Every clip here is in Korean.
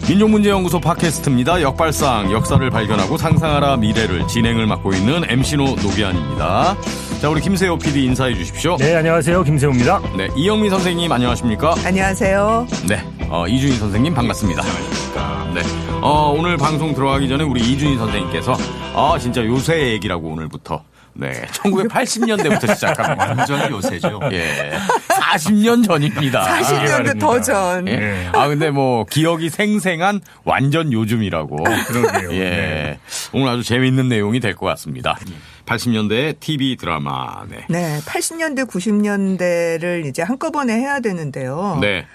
민족문제연구소 팟캐스트입니다. 역발상, 역사를 발견하고 상상하라 미래를 진행을 맡고 있는 MC노 노기환입니다. 자, 우리 김세호 PD 인사해 주십시오. 네, 안녕하세요. 김세호입니다. 네, 이영미 선생님 안녕하십니까? 안녕하세요. 네, 이준희 선생님 반갑습니다. 네, 오늘 방송 들어가기 전에 우리 이준희 선생님께서 진짜 요새 얘기라고 오늘부터 1980년대부터 시작합니다. 완전 요새죠. 예. 40년 전입니다. 40년대 더 전. 예. 근데 뭐, 기억이 생생한 완전 요즘이라고. 그러게요. 예. 오늘 아주 재미있는 내용이 될 것 같습니다. 80년대 TV 드라마. 네. 80년대, 90년대를 이제 한꺼번에 해야 되는데요. 네.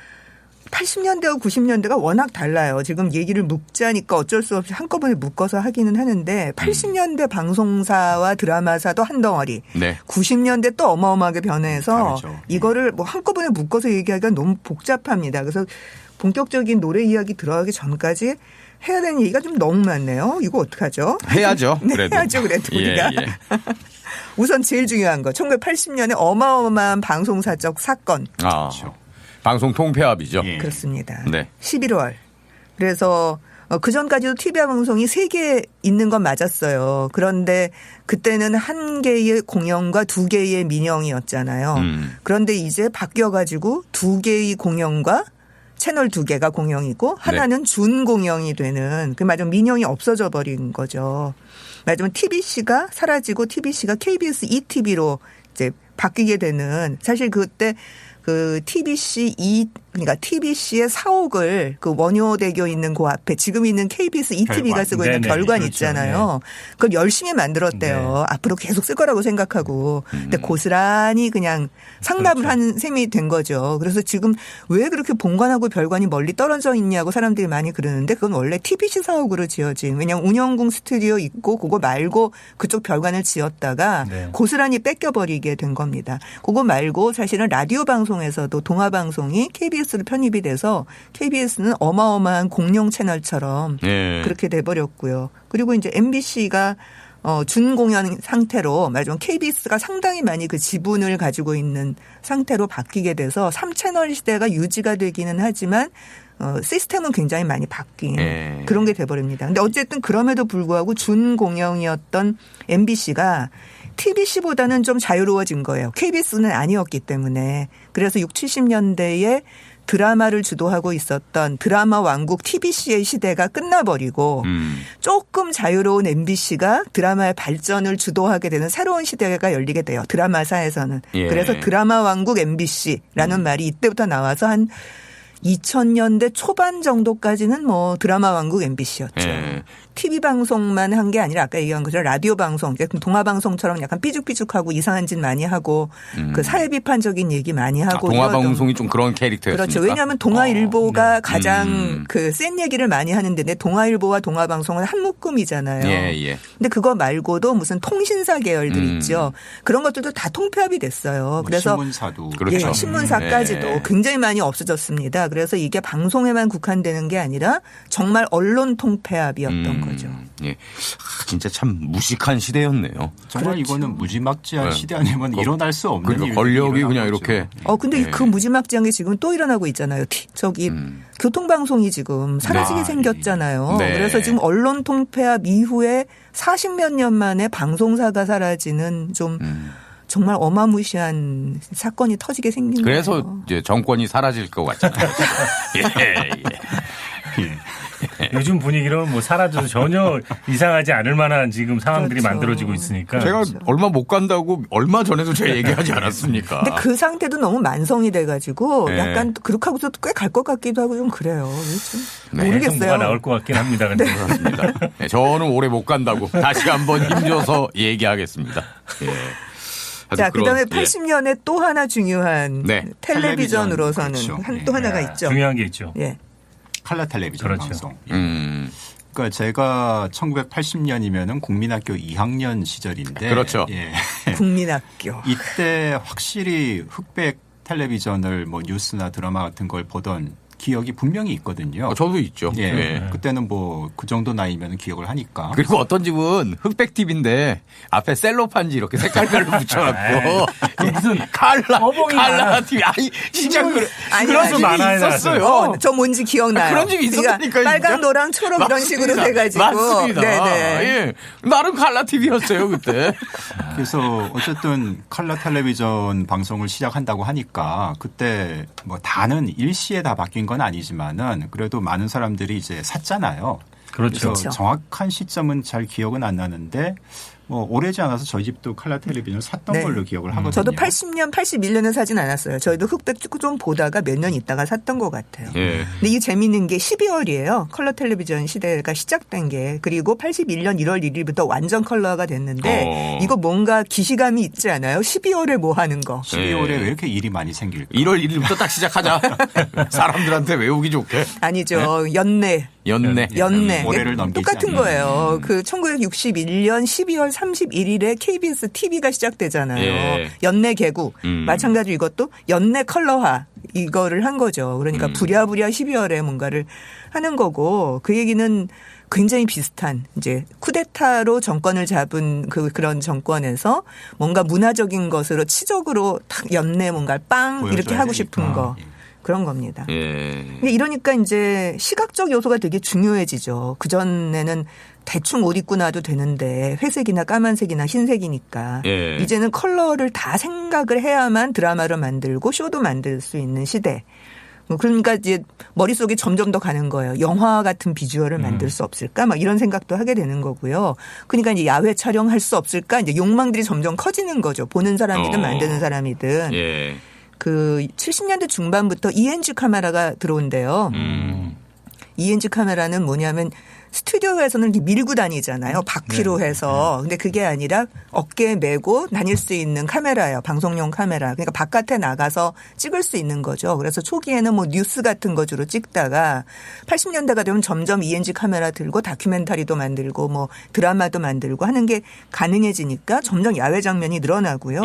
80년대와 90년대가 워낙 달라요. 지금 얘기를 묶자니까 어쩔 수 없이 한꺼번에 묶어서 하기는 하는데 80년대 방송사와 드라마사도 한 덩어리. 네. 90년대 또 어마어마하게 변해서 다르죠. 이거를 뭐 한꺼번에 묶어서 얘기하기가 너무 복잡합니다. 그래서 본격적인 노래 이야기 들어가기 전까지 해야 되는 얘기가 좀 너무 많네요. 이거 어떡하죠? 해야죠. 네, 그래도. 해야죠. 그래도 우리가. 예. 우선 제일 중요한 거. 1980년에 어마어마한 방송사적 사건. 그렇죠. 방송 통폐합이죠. 예. 그렇습니다. 네. 11월. 그래서 그전까지도 TV 방송이 3개 있는 건 맞았어요. 그런데 그때는 1개의 공영과 2개의 민영이었잖아요. 그런데 이제 바뀌어가지고 2개의 공영과 채널 2개가 공영이고 하나는 준공영이 되는 말하자면 민영이 없어져 버린 거죠. 말하자면 TBC가 사라지고 TBC가 KBS ETV로 이제 바뀌게 되는 사실 그때 그러니까 TBC의 사옥을 그 원효대교 있는 그 앞에 지금 있는 KBS ETV가 쓰고 있는 별관 그렇죠. 있잖아요. 그걸 열심히 만들었대요. 네. 앞으로 계속 쓸 거라고 생각하고. 근데 고스란히 그냥 상담을 그렇죠. 한 셈이 된 거죠. 그래서 지금 왜 그렇게 본관하고 별관이 멀리 떨어져 있냐고 사람들이 많이 그러는데 그건 원래 TBC 사옥으로 지어진. 왜냐하면 운영궁 스튜디오 있고 그거 말고 그쪽 별관을 지었다가 네. 고스란히 뺏겨버리게 된 겁니다. 그거 말고 사실은 라디오 방송에서도 동아방송이 KBS로 편입이 돼서 KBS는 어마어마한 공룡 채널처럼 예. 그렇게 돼버렸고요. 그리고 이제 MBC가 준공연 상태로 말하자면 KBS가 상당히 많이 그 지분을 가지고 있는 상태로 바뀌게 돼서 3채널 시대가 유지가 되기는 하지만 시스템은 굉장히 많이 바뀐 그런 게 돼버립니다. 근데 어쨌든 그럼에도 불구하고 준공영이었던 MBC가 TBC보다는 좀 자유로워진 거예요. KBS는 아니었기 때문에. 그래서 60, 70년대에 드라마를 주도하고 있었던 드라마 왕국 TBC의 시대가 끝나버리고 조금 자유로운 MBC가 드라마의 발전을 주도하게 되는 새로운 시대가 열리게 돼요. 드라마사에서는. 예. 그래서 드라마 왕국 MBC라는 말이 이때부터 나와서 한 2000년대 초반 정도까지는 뭐 드라마 왕국 MBC였죠. 예. TV 방송만 한 게 아니라 아까 얘기한 것처럼 라디오 방송, 동화 방송처럼 약간 삐죽삐죽하고 이상한 짓 많이 하고 그 사회 비판적인 얘기 많이 하고 동화 방송이 좀 그런 캐릭터였습니까? 그렇죠. 왜냐하면 동아일보가 가장 그 센 얘기를 많이 하는데 동아일보와 동아방송은 한 묶음이잖아요. 예. 근데 그거 말고도 무슨 통신사 계열들 있죠. 그런 것들도 다 통폐합이 됐어요. 그래서 신문사도 그렇죠. 예, 신문사까지도 예. 굉장히 많이 없어졌습니다. 그래서 이게 방송에만 국한되는 게 아니라 정말 언론 통폐합이었던 거죠. 예. 진짜 참 무식한 시대였네요. 정말 그렇죠. 이거는 무지막지한 네. 시대 아니면 일어날 수 없는 그러니까 일이 권력이 일어난 그냥 거죠. 이렇게 근데 예. 그 무지막지한 게 지금 또 일어나고 있잖아요. 교통방송이 지금 사라지게 아, 생겼잖아요. 네. 그래서 지금 언론 통폐합 이후에 40몇 년 만에 방송사가 사라지는 좀 정말 어마무시한 사건이 터지게 생긴 거예요. 그래서 이제 정권이 사라질 것 같잖아요. 예. 요즘 분위기는 뭐 사라져도 전혀 이상하지 않을 만한 지금 상황들이 그렇죠. 만들어지고 있으니까. 제가 얼마 못 간다고 얼마 전에도 제가 얘기하지 않았습니까? 근데 그 상태도 너무 만성이 돼가지고 네. 약간 그렇게 하고서 꽤 갈 것 같기도 하고 좀 그래요. 좀 네. 모르겠어요. 뭐가 나올 것 같긴 합니다. 근데. 그렇습니다. 네, 저는 오래 못 간다고 다시 한번 힘줘서 얘기하겠습니다. 예. 아주 자, 그다음에 그런, 80년에 또 하나 중요한 네. 텔레비전으로서는 그렇죠. 또 하나가 예. 있죠. 중요한 게 있죠. 예. 칼라 텔레비전 그렇죠. 방송. 그러니까 제가 1980년이면은 국민학교 2학년 시절인데, 그렇죠. 예. 국민학교. 이때 확실히 흑백 텔레비전을 뭐 뉴스나 드라마 같은 걸 보던 기억이 분명히 있거든요. 저도 있죠. 예. 네. 그때는 뭐 그 정도 나이면 기억을 하니까. 그리고 어떤 집은 흑백 TV인데 앞에 셀로판지 이렇게 색깔별로 붙여갖고 무슨 칼라 TV 아니 진짜 그런 집이 많아요, 있었어요. 저 뭔지 기억나요. 그런 집이 있었다니까요. 빨강, 진짜. 노랑, 초록 이런 식으로 돼가지고. 맞습니다. 네네. 예. 나름 칼라 TV였어요 그때. 그래서 어쨌든 컬러 텔레비전 방송을 시작한다고 하니까 그때 뭐 다는 일시에 다 바뀐 건 아니지만은 그래도 많은 사람들이 이제 샀잖아요. 그렇죠. 그래서 정확한 시점은 잘 기억은 안 나는데 뭐 오래지 않아서 저희 집도 컬러 텔레비전을 샀던 네. 걸로 기억을 하거든요. 저도 80년, 81년에 사진 않았어요. 저희도 흑백 축구 좀 보다가 몇 년 있다가 샀던 것 같아요. 예. 근데 이게 재밌는 게 12월이에요. 컬러 텔레비전 시대가 시작된 게. 그리고 81년 1월 1일부터 완전 컬러가 됐는데 이거 뭔가 기시감이 있지 않아요? 12월에 뭐 하는 거. 12월에 왜 이렇게 일이 많이 생길까? 1월 1일부터 딱 시작하자. 사람들한테 외우기 좋게. 아니죠. 연내. 연내. 올해를 넘기지 똑같은 않는. 거예요. 그 1961년 12월 31일에 KBS TV가 시작되잖아요. 예. 연내 개국. 마찬가지로 이것도 연내 컬러화 이거를 한 거죠. 그러니까 부랴부랴 12월에 뭔가를 하는 거고 그 얘기는 굉장히 비슷한 이제 쿠데타로 정권을 잡은 그런 정권에서 뭔가 문화적인 것으로 치적으로 탁 연내 뭔가 빵 이렇게 보여줘야 하고 싶은 되니까. 거. 그런 겁니다. 예. 근데 이러니까 이제 시각적 요소가 되게 중요해지죠. 그전에는 대충 옷 입고 나도 되는데 회색이나 까만색이나 흰색이니까 예. 이제는 컬러를 다 생각을 해야만 드라마를 만들고 쇼도 만들 수 있는 시대. 그러니까 이제 머릿속에 점점 더 가는 거예요. 영화 같은 비주얼을 만들 수 없을까? 막 이런 생각도 하게 되는 거고요. 그러니까 이제 야외 촬영할 수 없을까? 이제 욕망들이 점점 커지는 거죠. 보는 사람이든 만드는 사람이든. 예. 그 70년대 중반부터 ENG 카메라가 들어온대요. ENG 카메라는 뭐냐면 스튜디오에서는 이렇게 밀고 다니잖아요. 바퀴로 해서. 근데 그게 아니라 어깨에 메고 다닐 수 있는 카메라예요. 방송용 카메라. 그러니까 바깥에 나가서 찍을 수 있는 거죠. 그래서 초기에는 뭐 뉴스 같은 거 주로 찍다가 80년대가 되면 점점 ENG 카메라 들고 다큐멘터리도 만들고 뭐 드라마도 만들고 하는 게 가능해지니까 점점 야외 장면이 늘어나고요.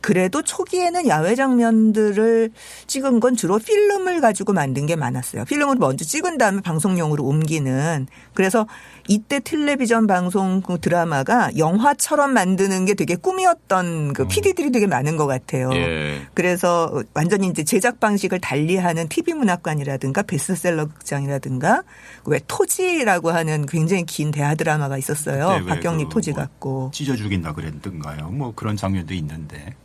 그래도 초기에는 야외 장면들을 찍은 건 주로 필름을 가지고 만든 게 많았어요. 필름을 먼저 찍은 다음에 방송용으로 옮기는. 그래서 이때 텔레비전 방송 그 드라마가 영화처럼 만드는 게 되게 꿈이었던 그 PD들이 되게 많은 것 같아요. 예. 그래서 완전히 이제 제작 방식을 달리하는 TV 문학관이라든가 베스트셀러 극장이라든가 왜 토지라고 하는 굉장히 긴 대하 드라마가 있었어요. 박경리 토지 갖고. 찢어 죽인다 그랬던가요? 뭐 그런 장면도 있는데.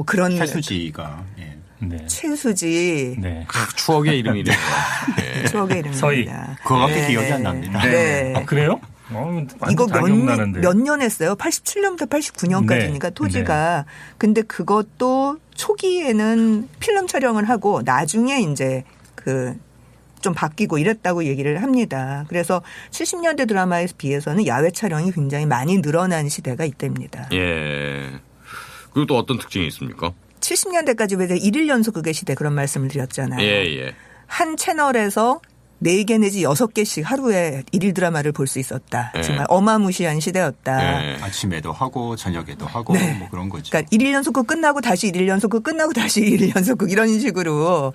그런 최수지가. 예. 네. 최수지. 네. 추억의 이름이네요. 예. 추억의 이름입니다. 서희. 그거밖에 기억이 안 납니다. 네. 아, 그래요? 이거 기억나는데. 몇 년 했어요? 87년부터 89년까지니까 네. 토지가. 근데 그것도 초기에는 필름 촬영을 하고 나중에 이제 좀 바뀌고 이랬다고 얘기를 합니다. 그래서 70년대 드라마에 비해서는 야외 촬영이 굉장히 많이 늘어난 시대가 이때입니다. 예. 그리고 또 어떤 특징이 있습니까? 70년대까지 왜 1일 연속 극의 시대 그런 말씀을 드렸잖아요. 예, 예. 한 채널에서 4개 내지 6개씩 하루에 1일 드라마를 볼 수 있었다. 예. 정말 어마무시한 시대였다. 예. 아침에도 하고 저녁에도 하고 네. 뭐 그런 거죠. 그러니까 1일 연속극 끝나고 다시 1일 연속극 끝나고 다시 1일 연속극 이런 식으로.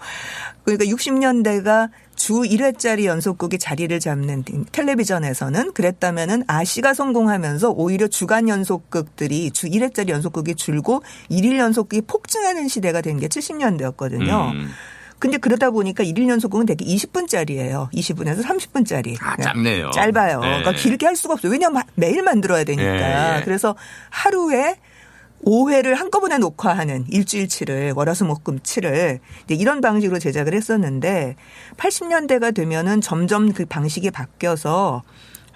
그러니까 60년대가 주 1회짜리 연속극이 자리를 잡는 텔레비전에서는 그랬다면은 아시가 성공하면서 오히려 주간 연속극들이 주 1회짜리 연속극이 줄고 1일 연속극이 폭증하는 시대가 된 게 70년대였거든요. 근데 그러다 보니까 1일 연속극은 되게 20분짜리예요. 20분에서 30분짜리. 아, 짧네요. 짧아요. 예. 그러니까 길게 할 수가 없어요. 왜냐하면 매일 만들어야 되니까. 예, 예. 그래서 하루에 5회를 한꺼번에 녹화하는 일주일치를 월화수목금치를 이런 방식으로 제작을 했었는데 80년대가 되면은 점점 그 방식이 바뀌어서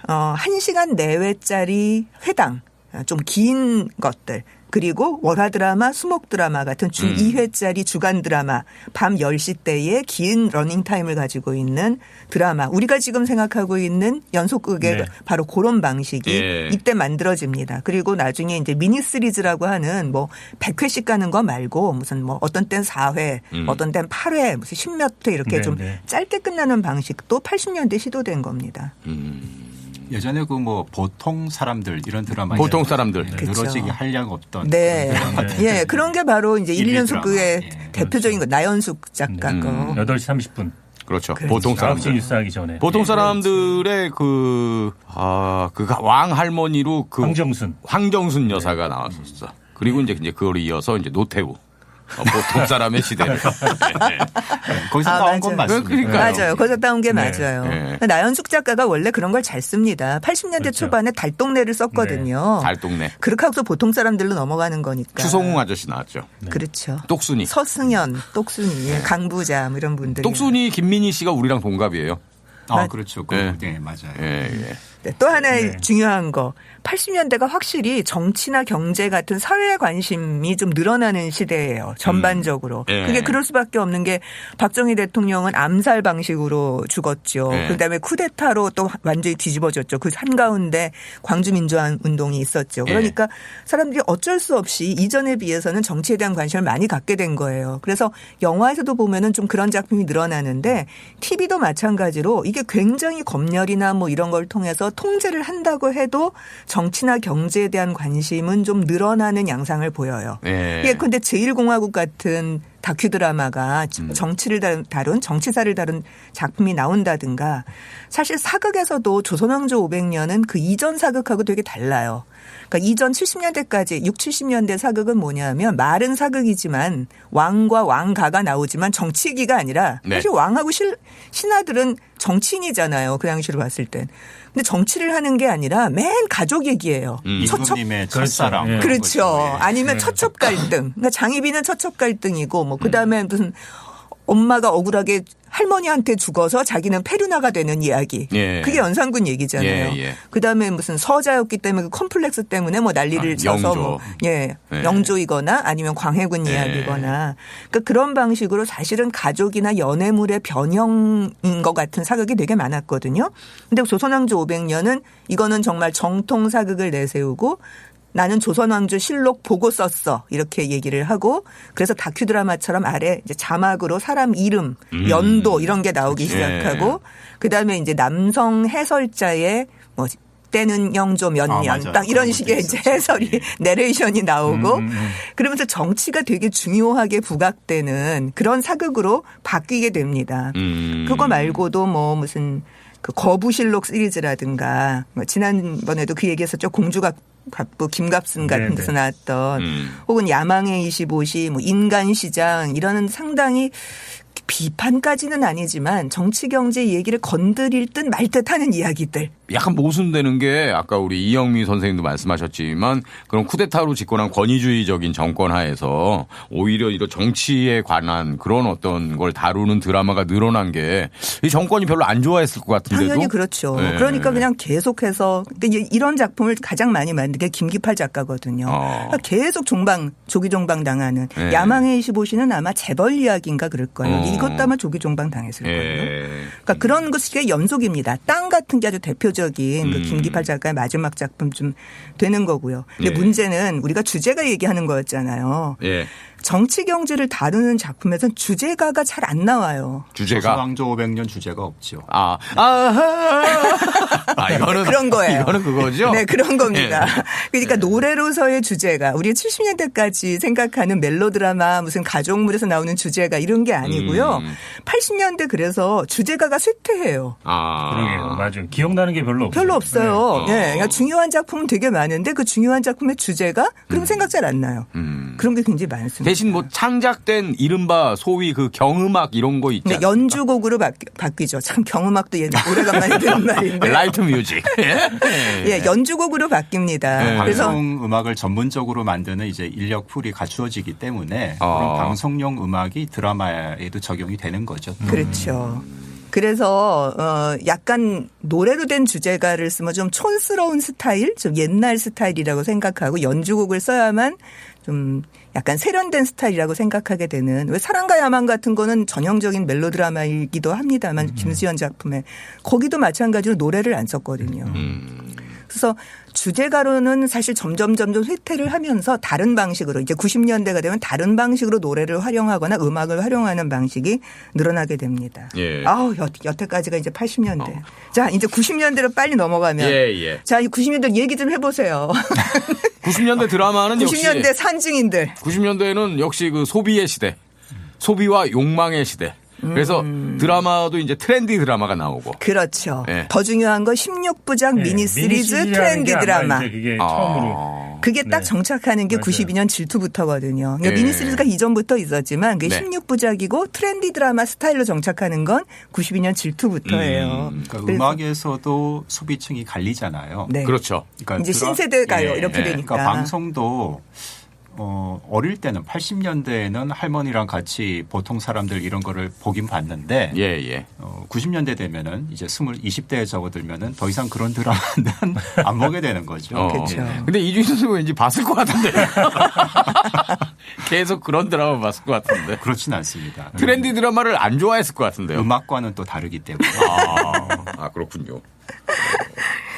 1시간 내외짜리 회당 좀 긴 것들 그리고 월화 드라마, 수목 드라마 같은 주 2회짜리 주간 드라마, 밤 10시 때의 긴 러닝타임을 가지고 있는 드라마. 우리가 지금 생각하고 있는 연속극의 네. 바로 그런 방식이 예. 이때 만들어집니다. 그리고 나중에 이제 미니 시리즈라고 하는 뭐 100회씩 가는 거 말고 무슨 뭐 어떤 땐 4회, 어떤 땐 8회, 무슨 10몇 회 이렇게 네, 좀 네. 짧게 끝나는 방식도 80년대 시도된 겁니다. 예전에 그 뭐 보통 사람들 이런 드라마 보통 사람들. 그쵸. 늘어지기 한량 없던 네. 그런 드라마. 예, 그런 게 바로 이제 1년 일일 속극의 드라마. 예. 대표적인 거 나연숙 작가 거. 8시 30분. 그렇죠. 그렇지. 보통 9시 사람들. 뉴스하기 전에. 보통 사람들의 그 왕 할머니로 그 황정순 여사가 나왔었어. 그리고 이제 그걸 이어서 이제 노태우. 보통 사람의 시대를. 거기서 따온 건 맞습니다. 그러니까요. 맞아요. 거기서 따온 게 네. 맞아요. 네. 나연숙 작가가 원래 그런 걸 잘 씁니다. 80년대 그렇죠. 초반에 달동네를 썼거든요. 달동네. 그렇게 하고서 보통 사람들로 넘어가는 거니까. 추성웅 아저씨 나왔죠. 그렇죠. 똑순이. 서승연, 똑순이, 강부자 뭐 이런 분들. 똑순이 김민희 씨가 우리랑 동갑이에요. 그렇죠. 네. 네, 맞아요. 예. 네, 또 하나의 중요한 거. 80년대가 확실히 정치나 경제 같은 사회에 관심이 좀 늘어나는 시대예요. 전반적으로. 예. 그게 그럴 수밖에 없는 게 박정희 대통령은 암살 방식으로 죽었죠. 예. 그다음에 쿠데타로 또 완전히 뒤집어졌죠. 그 한가운데 광주민주화운동이 있었죠. 그러니까 사람들이 어쩔 수 없이 이전에 비해서는 정치에 대한 관심을 많이 갖게 된 거예요. 그래서 영화에서도 보면은 좀 그런 작품이 늘어나는데 TV도 마찬가지로 이게 굉장히 검열이나 뭐 이런 걸 통해서 통제를 한다고 해도 정치나 경제에 대한 관심은 좀 늘어나는 양상을 보여요. 예, 근데 제1공화국 같은 다큐 드라마가 정치를 다룬 정치사를 다룬 작품이 나온다든가 사실 사극에서도 조선왕조 500년은 그 이전 사극하고 되게 달라요. 그러니까 이전 70년대까지 6, 70년대 사극은 뭐냐면 말은 사극이지만 왕과 왕가가 나오지만 정치 얘기가 아니라 사실 왕하고 신하들은 정치인이잖아요. 그 당시로 봤을 땐. 근데 정치를 하는 게 아니라 맨 가족 얘기예요. 임금님의 첫사랑. 그렇죠. 아니면 처첩 갈등. 그러니까 장희빈은 처첩 갈등이고 뭐 그다음에 무슨 엄마가 억울하게 할머니한테 죽어서 자기는 페르나가 되는 이야기. 예. 그게 연산군 얘기잖아요. 예. 그다음에 무슨 서자였기 때문에 그 컴플렉스 때문에 뭐 난리를 쳐서 영조. 뭐 영조이거나 아니면 광해군 이야기거나 그러니까 그런 방식으로 사실은 가족이나 연애물의 변형인 것 같은 사극이 되게 많았거든요. 근데 조선왕조 500년은 이거는 정말 정통 사극을 내세우고 나는 조선왕조 실록 보고 썼어. 이렇게 얘기를 하고 그래서 다큐 드라마처럼 아래 이제 자막으로 사람 이름, 연도 이런 게 나오기 시작하고 그다음에 이제 남성 해설자의 뭐 때는 영조 몇 년 딱 이런 식의 이제 해설이 내레이션이 나오고 그러면서 정치가 되게 중요하게 부각되는 그런 사극으로 바뀌게 됩니다. 그거 말고도 뭐 무슨 그 거부실록 시리즈라든가 뭐 지난번에도 그 얘기했었죠. 공주갑부 김갑순 같은 데서 나왔던 혹은 야망의 25시 뭐 인간시장 이런 상당히 비판까지는 아니지만 정치 경제 얘기를 건드릴 듯 말 듯 하는 이야기들. 약간 모순되는 게 아까 우리 이영미 선생님도 말씀하셨지만 그런 쿠데타로 집권한 권위주의적인 정권 하에서 오히려 이런 정치에 관한 그런 어떤 걸 다루는 드라마가 늘어난 게 이 정권이 별로 안 좋아했을 것 같은데도. 당연히 그렇죠. 그러니까 그냥 계속해서 이런 작품을 가장 많이 만든 게 김기팔 작가거든요. 그러니까 계속 조기 종방 당하는 야망의 25시는 아마 재벌 이야기인가 그럴 거예요. 이것도 아마 조기 종방 당했을 거예요. 그러니까 그런 것이 연속입니다. 땅 같은 게 아주 대표적인 그 김기팔 작가의 마지막 작품쯤 되는 거고요. 근데 문제는 우리가 주제가 얘기하는 거였잖아요. 정치 경제를 다루는 작품에서는 주제가가 잘 안 나와요. 주제가 조선왕조 500년 주제가 없죠. 이거는 그런 거예요. 이거는 그거죠. 네, 그런 겁니다. 그러니까 노래로서의 주제가 우리 70년대까지 생각하는 멜로드라마 무슨 가족물에서 나오는 주제가 이런 게 아니고요. 80년대 그래서 주제가가 쇠퇴해요. 그러게요. 맞아요. 기억나는 게 별로 없어요. 별로 없어요. 그러니까 중요한 작품은 되게 많은데 그 중요한 작품의 주제가 그럼 생각 잘 안 나요. 그런 게 굉장히 많습니다. 대신 뭐 창작된 이른바 소위 그 경음악 이런 거 있잖아요. 연주곡으로 바뀌죠. 참 경음악도 오래간만에 들은 말인데. 라이트 뮤직. 연주곡으로 바뀝니다. 그래서 방송 음악을 전문적으로 만드는 이제 인력풀이 갖추어지기 때문에 그런 방송용 음악이 드라마에도 적용이 되는 거죠. 그렇죠. 그래서 약간 노래로 된 주제가를 쓰면 좀 촌스러운 스타일, 좀 옛날 스타일이라고 생각하고 연주곡을 써야만 좀 약간 세련된 스타일이라고 생각하게 되는 왜 사랑과 야망 같은 거는 전형적인 멜로드라마이기도 합니다만 김수현 작품에 거기도 마찬가지로 노래를 안 썼거든요. 그래서 주제가로는 사실 점점 쇠퇴를 하면서 다른 방식으로 이제 90년대가 되면 다른 방식으로 노래를 활용하거나 음악을 활용하는 방식이 늘어나게 됩니다. 여태까지가 이제 80년대. 자, 이제 90년대로 빨리 넘어가면. 자, 이 90년대 얘기 좀 해보세요. 90년대 드라마는 90년대 산증인들. 90년대는 역시 그 소비의 시대. 소비와 욕망의 시대. 그래서 드라마도 이제 트렌디 드라마가 나오고. 그렇죠. 네. 더 중요한 건 16부작 미니 시리즈 미니시리즈라는 트렌디 게 아마 드라마. 이제 그게 처음으로. 그게 딱 네. 정착하는 게 맞아요. 92년 질투부터거든요. 그러니까 네. 미니 시리즈가 이전부터 있었지만 그게 네. 16부작이고 트렌디 드라마 스타일로 정착하는 건 92년 질투부터예요. 그러니까 그래서 음악에서도 소비층이 갈리잖아요. 네. 그렇죠. 그러니까 이제 신세대 가요 예. 이렇게 네. 되니까. 그러니까 방송도 어릴 때는 80년대에는 할머니랑 같이 보통 사람들 이런 거를 보긴 봤는데 예, 예. 90년대 되면은 이제 20대에 접어들면은 더 이상 그런 드라마는 안 보게 되는 거죠. 그렇죠. 근데 이주희 선수 왠지 봤을 것 같은데. 계속 그런 드라마 봤을 것 같은데. 그렇진 않습니다. 트렌디 드라마를 안 좋아했을 것 같은데요. 음악과는 또 다르기 때문에. 그렇군요.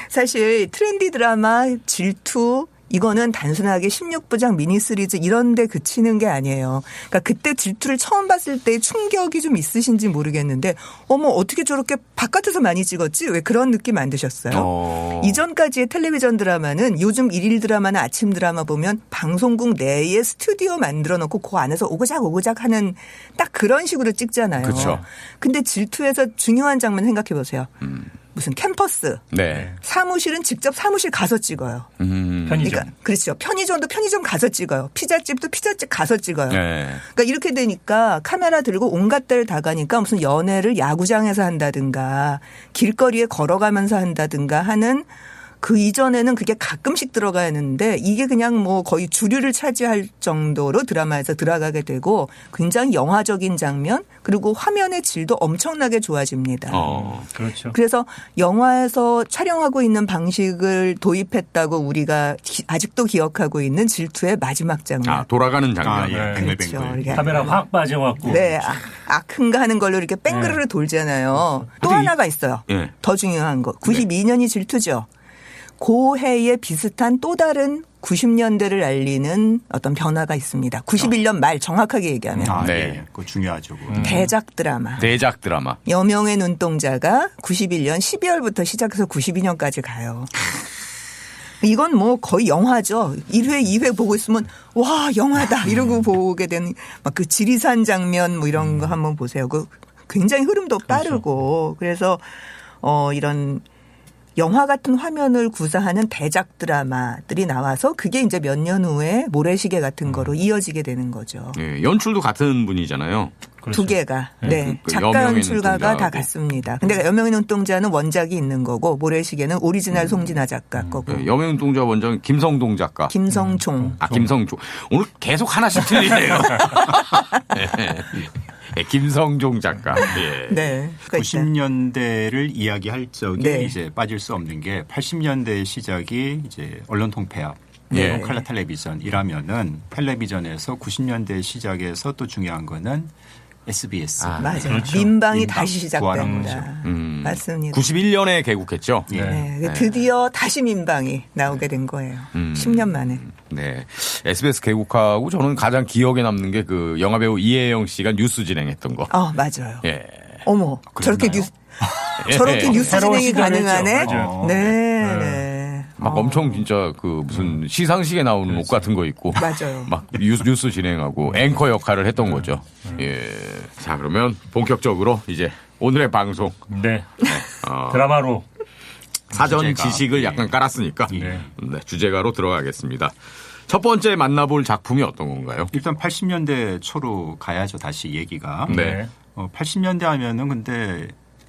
사실 트렌디 드라마 질투 이거는 단순하게 16부작 미니 시리즈 이런 데 그치는 게 아니에요. 그러니까 그때 질투를 처음 봤을 때 충격이 좀 있으신지 모르겠는데 어머 어떻게 저렇게 바깥에서 많이 찍었지? 왜 그런 느낌 안 드셨어요? 이전까지의 텔레비전 드라마는 요즘 일일 드라마나 아침 드라마 보면 방송국 내에 스튜디오 만들어 놓고 그 안에서 오고작 하는 딱 그런 식으로 찍잖아요. 그렇죠. 근데 질투에서 중요한 장면 생각해 보세요. 무슨 캠퍼스. 네. 사무실은 직접 사무실 가서 찍어요. 편의점. 그러니까 그렇죠. 편의점도 편의점 가서 찍어요. 피자집도 피자집 가서 찍어요. 네. 그러니까 이렇게 되니까 카메라 들고 온갖 데를 다 가니까 무슨 연애를 야구장에서 한다든가 길거리에 걸어가면서 한다든가 하는 그 이전에는 그게 가끔씩 들어가야 하는데 이게 그냥 뭐 거의 주류를 차지할 정도로 드라마에서 들어가게 되고 굉장히 영화적인 장면 그리고 화면의 질도 엄청나게 좋아집니다. 그렇죠. 그래서 영화에서 촬영하고 있는 방식을 도입했다고 우리가 아직도 기억하고 있는 질투의 마지막 장면. 돌아가는 장면. 예. 그렇죠. 뱅글뱅글. 이게 카메라 확 빠져갖고. 네, 아큰가 하는 걸로 이렇게 뺑그르르 돌잖아요. 또 하나가 있어요. 예. 더 중요한 거. 92년이 질투죠. 그 해에 비슷한 또 다른 90년대를 알리는 어떤 변화가 있습니다. 91년 말 정확하게 얘기하면. 네. 네. 그거 중요하죠. 그거. 대작 드라마. 대작 드라마. 여명의 눈동자가 91년 12월부터 시작해서 92년까지 가요. 이건 뭐 거의 영화죠. 1회, 2회 보고 있으면 와 영화다 이러고 보게 되는 막 그 지리산 장면 뭐 이런 거 한번 보세요. 그 굉장히 흐름도 빠르고 그래서 이런 영화 같은 화면을 구사하는 대작 드라마들이 나와서 그게 이제 몇 년 후에 모래시계 같은 거로 이어지게 되는 거죠. 예, 연출도 같은 분이잖아요. 그렇죠. 두 개가. 네. 그 작가 여명의 연출가가 다 눈동자하고. 같습니다. 근데 여명의 눈동자는 원작이 있는 거고 모래시계는 오리지널 송진아 작가 거고. 예, 여명동자 원장 김성동 작가. 김성총. 김성종. 오늘 계속 하나씩 틀리네요. 예, 김성종 작가. 예. 네. 그러니까 90년대를 이야기할 적에 네. 이제 빠질 수 없는 게 80년대 시작이 이제 언론 통폐합. 예. 칼라 텔레비전이라면은 텔레비전에서 90년대 시작에서 또 중요한 거는 SBS. 맞아요. 그렇죠. 민방이 민방, 다시 부활한 시작됩니다. 거죠. 맞습니다. 91년에 개국했죠. 예. 네. 드디어 다시 민방이 나오게 된 거예요. 10년 만에. 네. SBS 개국하고 저는 가장 기억에 남는 게 그 영화배우 이혜영 씨가 뉴스 진행했던 거. 맞아요. 예. 어머, 저렇게 그랬나요? 저렇게 뉴스 새로운 진행이 시도를 가능하네. 했죠. 맞아요. 네. 막 엄청 진짜 그 무슨 시상식에 나오는 옷 같은 거 입고 맞아요. 막 뉴스 진행하고 앵커 역할을 했던 거죠. 예. 자, 그러면 본격적으로 이제 오늘의 방송 네. 드라마로. 사전 주제가. 지식을 약간 깔았으니까 네. 네, 주제가로 들어가겠습니다. 첫 번째 만나볼 작품이 어떤 건가요? 일단 80년대 초로 가야죠. 다시 얘기가. 네. 80년대 하면은 근데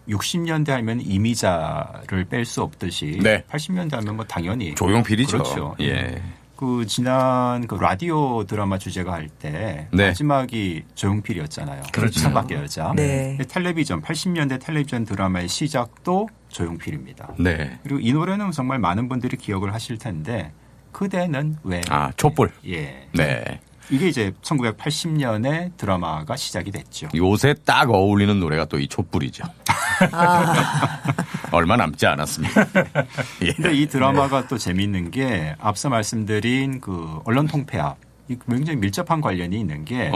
60년대 하면 이미자를 뺄 수 없듯이 네. 80년대 하면 뭐 당연히 조용필이죠. 그렇죠. 예. 그 지난 그 라디오 드라마 주제가 할 때 네. 마지막이 조용필이었잖아요. 그렇죠. 창밖의 여자. 네. 근데 텔레비전 80년대 텔레비전 드라마의 시작도 조용필입니다. 네. 그리고 이 노래는 정말 많은 분들이 기억을 하실 텐데 그대는 왜? 촛불. 예. 네. 이게 이제 1980년에 드라마가 시작이 됐죠. 요새 딱 어울리는 노래가 또 이 촛불이죠. 얼마 남지 않았습니다. 예. 근데 이 드라마가 또 재미있는 게 앞서 말씀드린 그 언론 통폐합 이 굉장히 밀접한 관련이 있는 게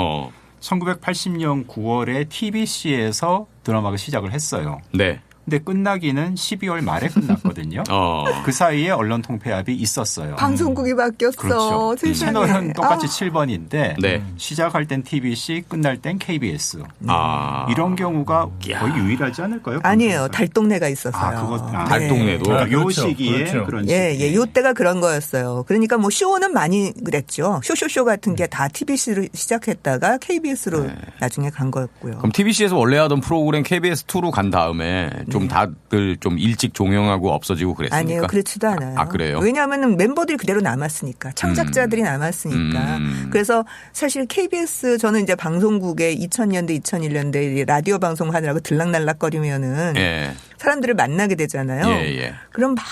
1980년 9월에 TBC에서 드라마가 시작을 했어요. 네. 근데 끝나기는 12월 말에 끝났거든요. 바뀌었거든요. 어. 그 사이에 언론 통폐합이 있었어요. 방송국이 바뀌었어. 그렇죠. 세상에. 채널은 똑같이 아. 7번인데 네. 시작할 땐 TBC, 끝날 땐 KBS. 아. 이런 경우가 거의 유일하지 않을까요? 아니에요. 달동네가 있었어요. 아, 그거 달동네도? 요 그렇죠. 시기에 그렇죠. 그런 예, 시기에. 예, 요 때가 그런 거였어요. 그러니까 뭐 쇼는 많이 그랬죠. 쇼 같은 게 다 TBC로 시작했다가 KBS로 나중에 간 거였고요. 그럼 TBC에서 원래 하던 프로그램 KBS2로 간 다음에 좀 다들 좀 일찍 종영하고 없어지고 그랬습니까? 아니에요. 그렇지도 않아요. 아, 그래요? 왜냐하면 멤버들이 그대로 남았으니까. 창작자들이 남았으니까. 그래서 사실 KBS 저는 이제 방송국에 2000년대, 2001년대 라디오 방송 하느라고 들락날락거리면은 예. 사람들을 만나게 되잖아요. 예. 그럼 막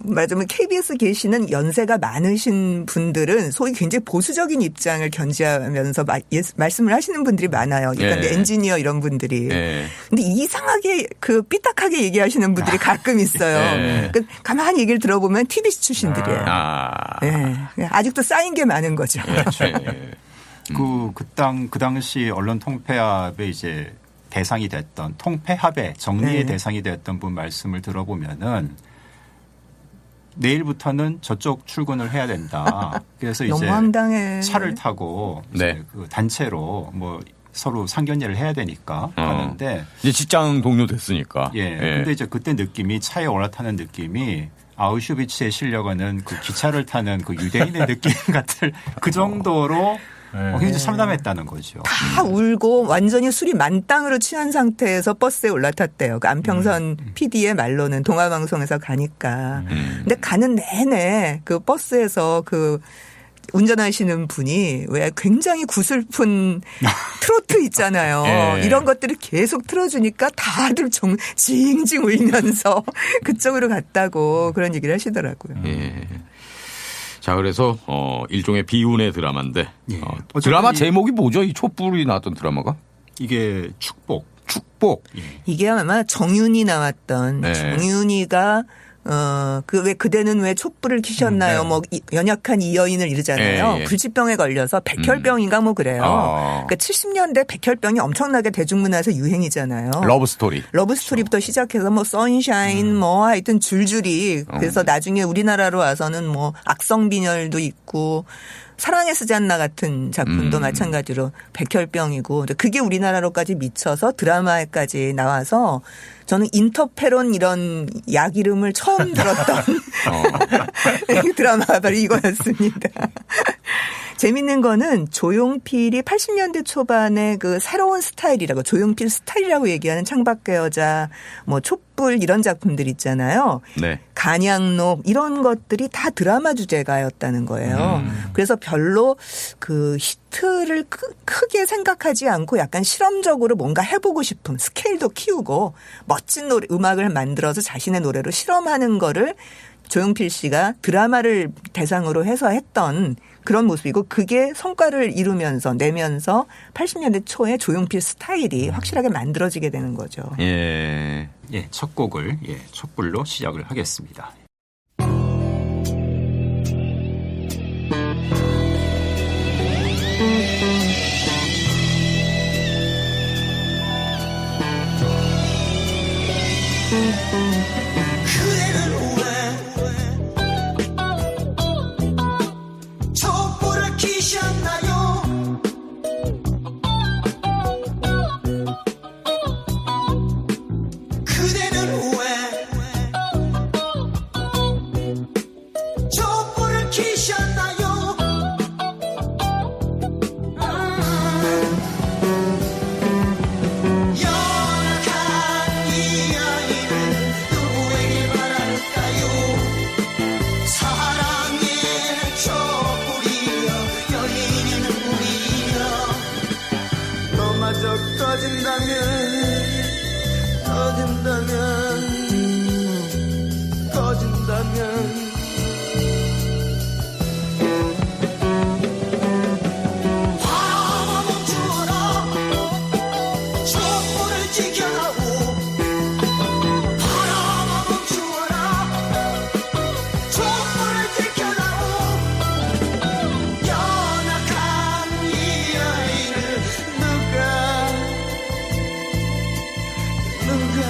말하자면 KBS 계시는 연세가 많으신 분들은 소위 굉장히 보수적인 입장을 견지하면서 말씀을 하시는 분들이 많아요. 그러니까 예. 엔지니어 이런 분들이. 예. 근데 이상하게 삐딱하게 얘기하시는 분들이 가끔 있어요. 예. 그러니까 가만히 얘기를 들어보면 TBC 출신들이에요. 아. 예. 아직도 쌓인 게 많은 거죠. 예. 그 당시 언론 통폐합의 이제 대상이 됐던 통폐합의 정리의 네. 대상이 됐던 분 말씀을 들어보면은 내일부터는 저쪽 출근을 해야 된다. 그래서 너무 이제 황당해. 차를 타고 이제 네. 그 단체로 뭐 서로 상견례를 해야 되니까 하는데 이제 직장 동료 됐으니까. 예. 근데 이제 그때 느낌이 차에 올라타는 느낌이 아우슈비츠에 실려가는 그 기차를 타는 그 유대인의 느낌 같을 그 정도로 굉장히 참담했다는 거죠. 다 울고 완전히 술이 만땅으로 취한 상태에서 버스에 올라탔대요. 그 안평선 PD의 말로는 동아방송에서 가니까. 근데 가는 내내 그 버스에서 그 운전하시는 분이 왜 굉장히 구슬픈 트로트 있잖아요. 예. 이런 것들을 계속 틀어주니까 다들 징징 울면서 그쪽으로 갔다고 그런 얘기를 하시더라고요. 예. 자, 그래서 일종의 비운의 드라마인데 예. 드라마 어쨌든 제목이 뭐죠? 이 촛불이 나왔던 드라마가? 이게 축복. 축복. 이게 아마 정윤이 나왔던 네. 정윤이가 그대는 왜 촛불을 키셨나요? 네. 뭐 연약한 이 여인을 이러잖아요. 예. 불치병에 걸려서 백혈병인가 뭐 그래요. 그러니까 70년대 백혈병이 엄청나게 대중문화에서 유행이잖아요. 러브 스토리. 러브 스토리부터 시작해서 뭐 선샤인 뭐 하여튼 줄줄이 그래서 나중에 우리나라로 와서는 뭐 악성빈혈도 있고 사랑에 쓰지 않나 같은 작품도 마찬가지로 백혈병이고 그게 우리나라로까지 미쳐서 드라마에까지 나와서 저는 인터페론 이런 약 이름을 처음 들었던 드라마가 바로 이거였습니다. 재밌는 거는 조용필이 80년대 초반에 그 새로운 스타일이라고 조용필 스타일이라고 얘기하는 창밖의 여자 뭐 촛불 이런 작품들 있잖아요. 네. 간양록 이런 것들이 다 드라마 주제가였다는 거예요. 그래서 별로 그 히트를 크게 생각하지 않고 약간 실험적으로 뭔가 해보고 싶은 스케일도 키우고 멋진 노래 음악을 만들어서 자신의 노래로 실험하는 거를 조용필 씨가 드라마를 대상으로 해서 했던 그런 모습이고 그게 성과를 이루면서 내면서 80년대 초에 조용필 스타일이 확실하게 만들어지게 되는 거죠. 예. 예, 첫 곡을 촛불로 시작을 하겠습니다. 그대는 왜 촛불을 키셨나요? 그대는 왜 촛불을 키셨나요? 연약한 이 아이를 누구에게 바랄까요? 사랑의 촛불이여 여인의 눈물이여 너마저 꺼진다면 바람아 멈추어라 촛불을 지켜라오 바람아 멈추어라 촛불을 지켜라오 연약한 이 아이를 누가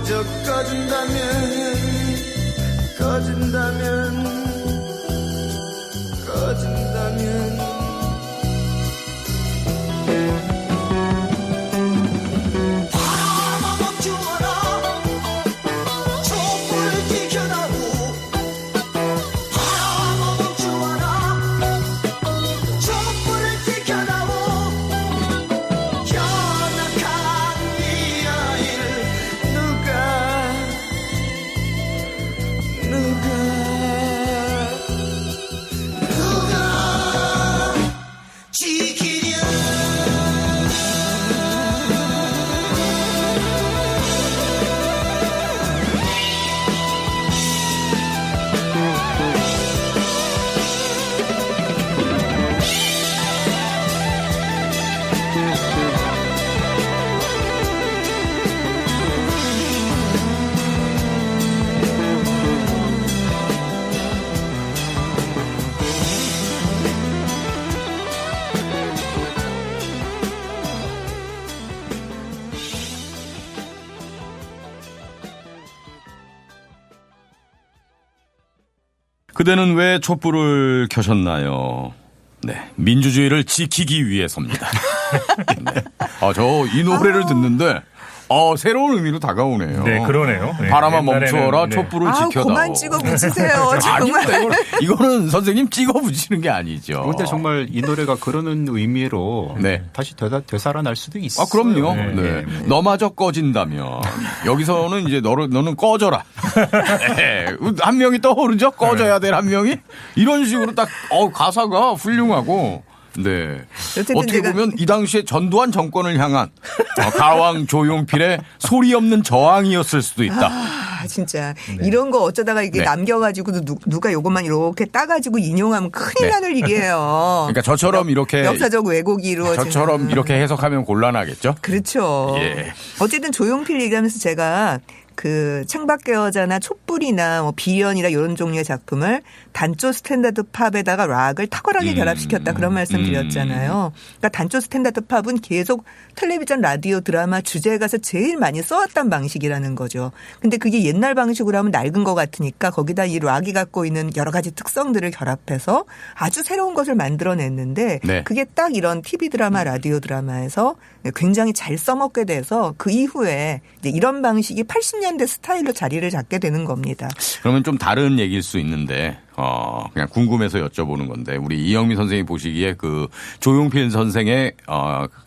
그저 꺼진다면 바람아 멈추어라 촛불을 지켜다오 바람아 멈추어라 촛불을 지켜다오 현악한 이 아이를 누가 지키랴. 그대는 왜 촛불을 켜셨나요? 네, 민주주의를 지키기 위해서입니다. 네. 저 이 노래를 듣는데 새로운 의미로 다가오네요. 네, 그러네요. 네, 바람아 옛날에는, 멈춰라, 네. 촛불을 아우, 지켜다오. 그만 찍어 붙이세요. 정말. 아닙니다. 이거는 선생님 찍어 붙이는 게 아니죠. 그런데 정말 이 노래가 그러는 의미로 네. 다시 되살아날 수도 있어요. 그럼요. 네. 네. 너마저 꺼진다면 여기서는 이제 너는 꺼져라. 네. 한 명이 떠오르죠. 꺼져야 될 한 명이 이런 식으로 딱 가사가 훌륭하고. 네. 어쨌든 어떻게 제가- 보면 이 당시에 전두환 정권을 향한 가왕 조용필의 소리 없는 저항이었을 수도 있다. 진짜 이런 거 어쩌다가 이게 네. 남겨가지고 누가 요것만 이렇게 따가지고 인용하면 큰일 네. 나는 일이에요. 그러니까 저처럼 이렇게 역사적 왜곡이 이루어지는. 저처럼 이렇게 해석하면 곤란하겠죠. 그렇죠. 예. 어쨌든 조용필 얘기하면서 제가 그 창밖의 여자나 촛불이나 뭐 비연이나 이런 종류의 작품을 단조 스탠다드 팝에다가 락을 탁월하게 결합시켰다 그런 말씀 드렸잖아요. 그러니까 단조 스탠다드 팝은 계속 텔레비전, 라디오, 드라마 주제에 가서 제일 많이 써왔던 방식이라는 거죠. 근데 그게 옛날 방식으로 하면 낡은 것 같으니까 거기다 이 락이 갖고 있는 여러 가지 특성들을 결합해서 아주 새로운 것을 만들어냈는데 네. 그게 딱 이런 TV 드라마, 라디오 드라마에서 굉장히 잘 써먹게 돼서 그 이후에 이제 이런 방식이 80년대 스타일로 자리를 잡게 되는 겁니다. 그러면 좀 다른 얘기일 수 있는데 그냥 궁금해서 여쭤보는 건데 우리 이영미 선생님이 보시기에 그 조용필 선생의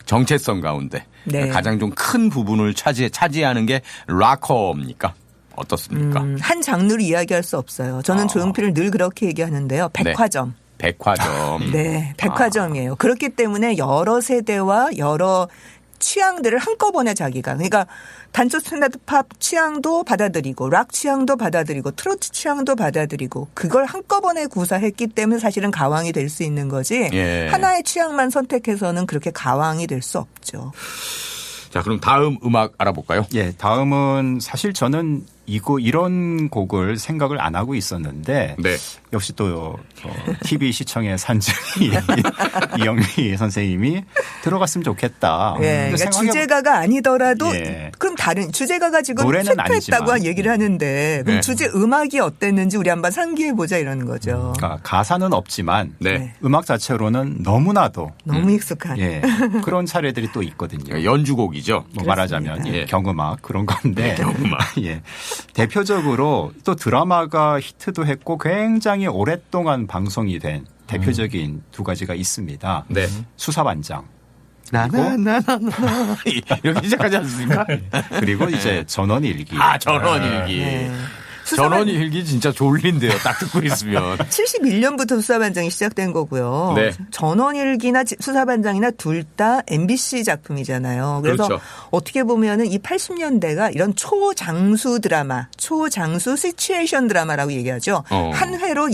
정체성 가운데 네. 가장 좀 큰 부분을 차지하는 게 락커입니까? 어떻습니까? 한 장르로 이야기할 수 없어요. 저는 조용필을 늘 그렇게 얘기하는데요. 백화점. 백화점. 네, 백화점이에요. 그렇기 때문에 여러 세대와 여러 취향들을 한꺼번에 자기가 그러니까 단조 스탠다드 팝 취향도 받아들이고 락 취향도 받아들이고 트로트 취향도 받아들이고 그걸 한꺼번에 구사했기 때문에 사실은 가왕이 될 수 있는 거지 예. 하나의 취향만 선택해서는 그렇게 가왕이 될 수 없죠. 자, 그럼 다음 음악 알아볼까요? 예, 다음은 사실 저는 이런 곡을 생각을 안 하고 있었는데 네. 역시 또 TV 시청의 산증이 이영미 선생님이 들어갔으면 좋겠다. 예, 그러니까 주제가가 아니더라도 예. 그럼 다른 주제가가 지금 노래는 실패했다고 아니지만. 얘기를 하는데 그럼 네. 주제 음악이 어땠는지 우리 한번 상기해 보자 이러는 거죠. 그러니까 가사는 없지만 네. 음악 자체로는 너무나도 너무 익숙한. 예, 그런 차례들이 또 있거든요. 연주곡이죠. 뭐 말하자면 예. 경음악 그런 건데 경음악. 예. 대표적으로 또 드라마가 히트도 했고 굉장히 오랫동안 방송이 된 대표적인 두 가지가 있습니다. 네. 수사반장 이렇게 시작하지 않습니까? 그리고 이제 전원일기. 전원일기. 네. 전원일기 진짜 졸린데요. 딱 듣고 있으면. 71년부터 수사반장이 시작된 거고요. 네. 전원일기나 수사반장이나 둘 다 MBC 작품이잖아요. 그래서 그렇죠. 어떻게 보면은 이 80년대가 이런 초장수 드라마, 초장수 시츄에이션 드라마라고 얘기하죠. 한 회로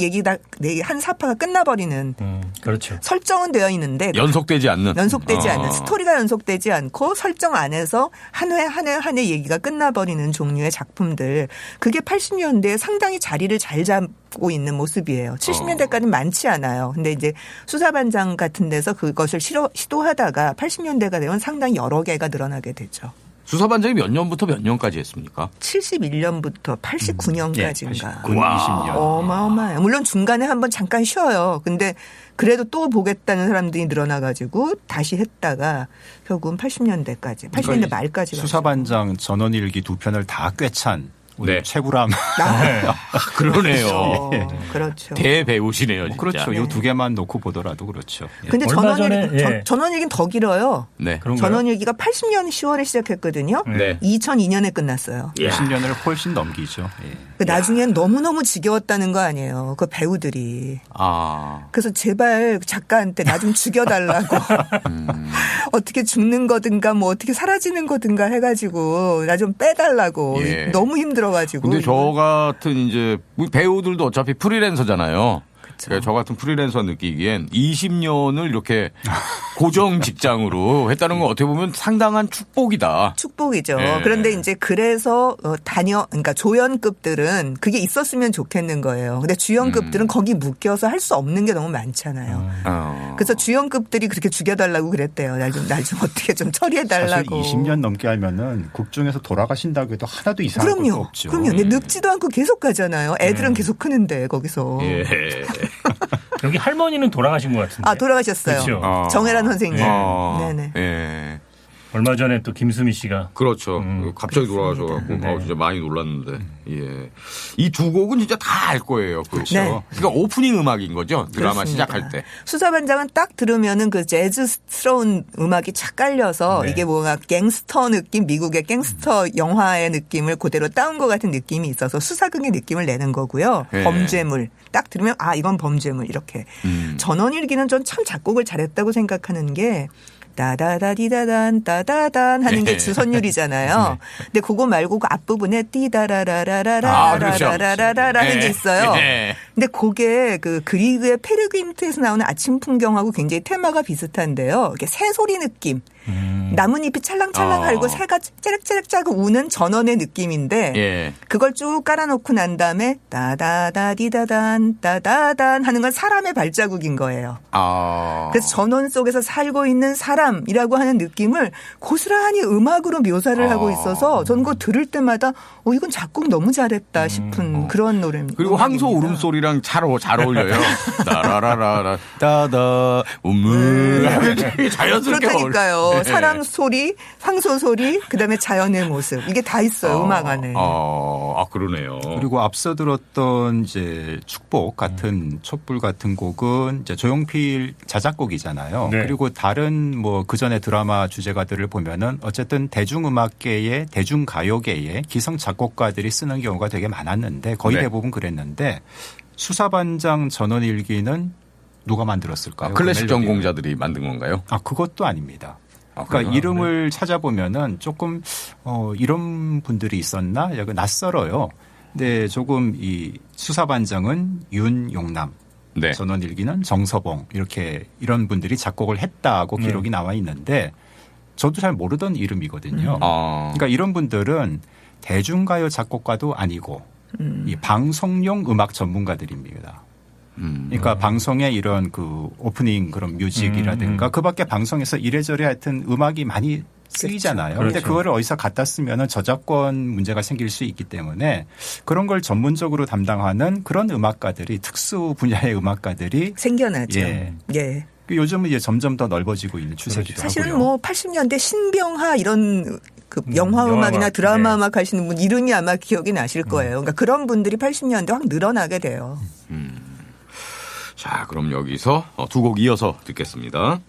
한 사파가 끝나버리는 그렇죠. 설정은 되어 있는데 연속되지 않는. 연속되지 않는 스토리가 연속되지 않고 설정 안에서 한 회 얘기가 끝나버리는 종류의 작품들. 그게 80년대에 상당히 자리를 잘 잡고 있는 모습이에요. 70년대까지는 많지 않아요. 근데 이제 수사반장 같은 데서 그것을 시도하다가 80년대가 되면 상당히 여러 개가 늘어나게 되죠. 수사반장이 몇 년부터 몇 년까지 했습니까? 71년부터 89년까지인가. 89년, 20년. 어마어마해요. 물론 중간에 한번 잠깐 쉬어요. 근데 그래도 또 보겠다는 사람들이 늘어나가지고 다시 했다가 결국은 80년대까지, 80년대 말까지. 수사반장 전원일기 두 편을 다 꿰찬 우리 네. 최불암. 그러네요. 그렇죠. 대배우시네요, 진짜. 그렇죠. 요 두 개만 놓고 보더라도 그렇죠. 예. 근데 얼마 전에, 전원일기는 더 길어요. 네. 그런가요? 전원일기가 80년 10월에 시작했거든요. 네. 2002년에 끝났어요. 20년을 훨씬 넘기죠. 예. 그 나중엔 너무너무 지겨웠다는 거 아니에요. 그 배우들이. 아. 그래서 제발 작가한테 나 좀 죽여달라고. 어떻게 죽는 거든가 뭐 어떻게 사라지는 거든가 해가지고 나 좀 빼달라고. 예. 너무 힘들어가지고. 근데 저 같은 이제 배우들도 어차피 프리랜서잖아요. 그러니까 저 같은 프리랜서 느끼기엔 20년을 이렇게 고정 직장으로 했다는 건 어떻게 보면 상당한 축복이다. 축복이죠. 예. 그런데 이제 그래서 그러니까 조연급들은 그게 있었으면 좋겠는 거예요. 근데 주연급들은 거기 묶여서 할 수 없는 게 너무 많잖아요. 그래서 주연급들이 그렇게 죽여달라고 그랬대요. 날 좀 어떻게 좀 사실 처리해달라고. 20년 넘게 하면은 극 중에서 돌아가신다고 해도 하나도 이상한 것도 그럼요. 없죠. 그럼요. 근데 늙지도 않고 계속 가잖아요. 애들은 계속 크는데 거기서. 예. 여기 할머니는 돌아가신 것 같은데. 아 돌아가셨어요. 그렇죠. 정혜란 선생님. 네. 네네. 예. 얼마 전에 또 김수미 씨가 그렇죠. 갑자기 돌아가셔갖고 네. 진짜 많이 놀랐는데. 예. 이 두 곡은 진짜 다 알 거예요. 그렇죠. 네. 그러니까 오프닝 음악인 거죠. 드라마 그렇습니다. 시작할 때. 수사반장은 딱 들으면은 그 재즈스러운 음악이 착 깔려서 네. 이게 뭔가 갱스터 느낌, 미국의 갱스터 영화의 느낌을 그대로 따온 것 같은 느낌이 있어서 수사극의 느낌을 내는 거고요. 네. 범죄물. 딱 들으면 아 이건 범죄물 이렇게. 전원일기는 전 참 작곡을 잘했다고 생각하는 게 따다다디다단 따다단 하는 게 네. 주선율이잖아요. 근데 그거 말고 그 앞부분에 그렇죠. 띠다라라라라라라라라라는 게 있어요. 네. 근데 그게 그 그리그의 페르그임트에서 나오는 아침 풍경하고 굉장히 테마가 비슷한데요. 이렇게 새소리 느낌. 나뭇잎이 찰랑찰랑하고 새가 째락째락 우는 전원의 느낌인데 예. 그걸 쭉 깔아놓고 난 다음에 따다다디다단 따다단 하는 건 사람의 발자국인 거예요. 아. 그래서 전원 속에서 살고 있는 사람이라고 하는 느낌을 고스란히 음악으로 묘사를 하고 있어서 저는 그거 들을 때마다 이건 작곡 너무 잘했다 싶은 그런 노래입니다. 그리고 황소 울음소리랑 잘 어울려요. 따라라라라 따다 되게 자연스럽게 그렇다니까요. 네. 사람 소리, 황소 소리, 그다음에 자연의 모습 이게 다 있어요 음악 안에. 그러네요. 그리고 앞서 들었던 이제 축복 같은 촛불 같은 곡은 이제 조용필 자작곡이잖아요. 네. 그리고 다른 뭐 그 전에 드라마 주제가들을 보면은 어쨌든 대중음악계의 대중가요계의 기성 작곡가들이 쓰는 경우가 되게 많았는데 거의 네. 대부분 그랬는데 수사반장 전원일기는 누가 만들었을까요? 클래식 그 멜로디를. 전공자들이 만든 건가요? 그것도 아닙니다. 아, 그러니까 그래요? 이름을 찾아보면은 조금 이런 분들이 있었나? 약간 낯설어요. 근데 조금 이 수사반장은 윤용남, 네. 전원일기는 정서봉 이런 분들이 작곡을 했다고 기록이 나와 있는데 저도 잘 모르던 이름이거든요. 그러니까 이런 분들은 대중가요 작곡가도 아니고 이 방송용 음악 전문가들입니다. 그러니까 방송에 이런 그 오프닝 그런 뮤직이라든가 그밖에 방송에서 이래저래 하여튼 음악이 많이 쓰이잖아요. 그런데 그렇죠. 그거를 어디서 갖다 쓰면은 저작권 문제가 생길 수 있기 때문에 그런 걸 전문적으로 담당하는 그런 음악가들이 특수 분야의 음악가들이 생겨나죠. 예. 예. 요즘은 이제 점점 더 넓어지고 있는 추세기도 사실은 하고요. 뭐 80년대 신병하 이런 그 영화 영화 음악이나 음악, 드라마 네. 음악 하시는 분 이름이 아마 기억이 나실 거예요. 그러니까 그런 분들이 80년대 확 늘어나게 돼요. 자, 그럼 여기서 두 곡 이어서 듣겠습니다.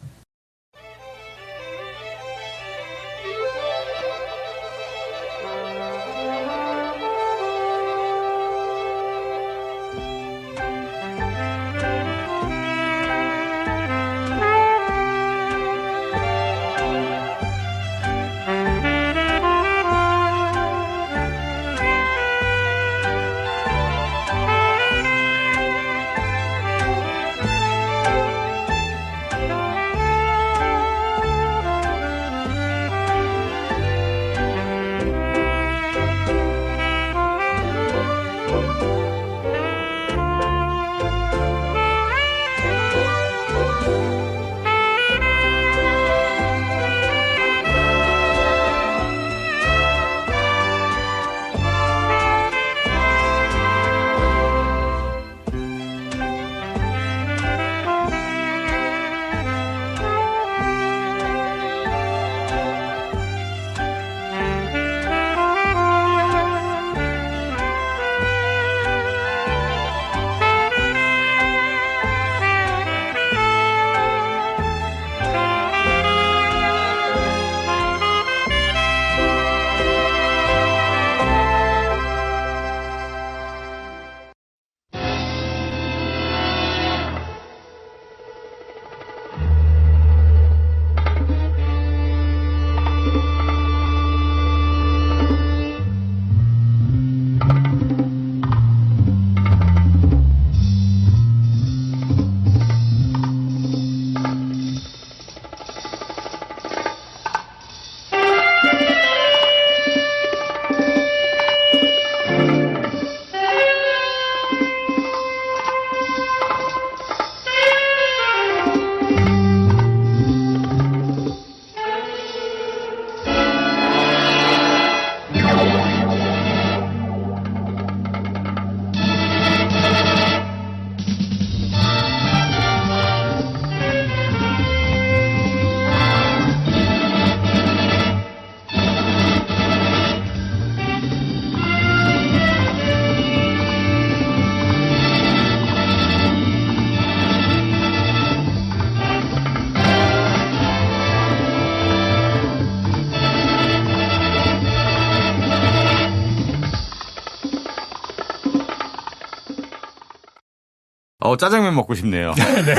짜장면 먹고 싶네요. 네.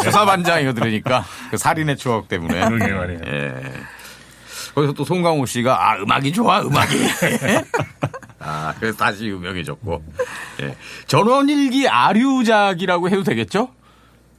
수사반장 이거 들으니까 그 살인의 추억 때문에. 그러게 말이에요. 예. 거기서 또 송강호 씨가 음악이 좋아 음악이. 그래서 다시 유명해졌고. 예. 전원일기 아류작이라고 해도 되겠죠?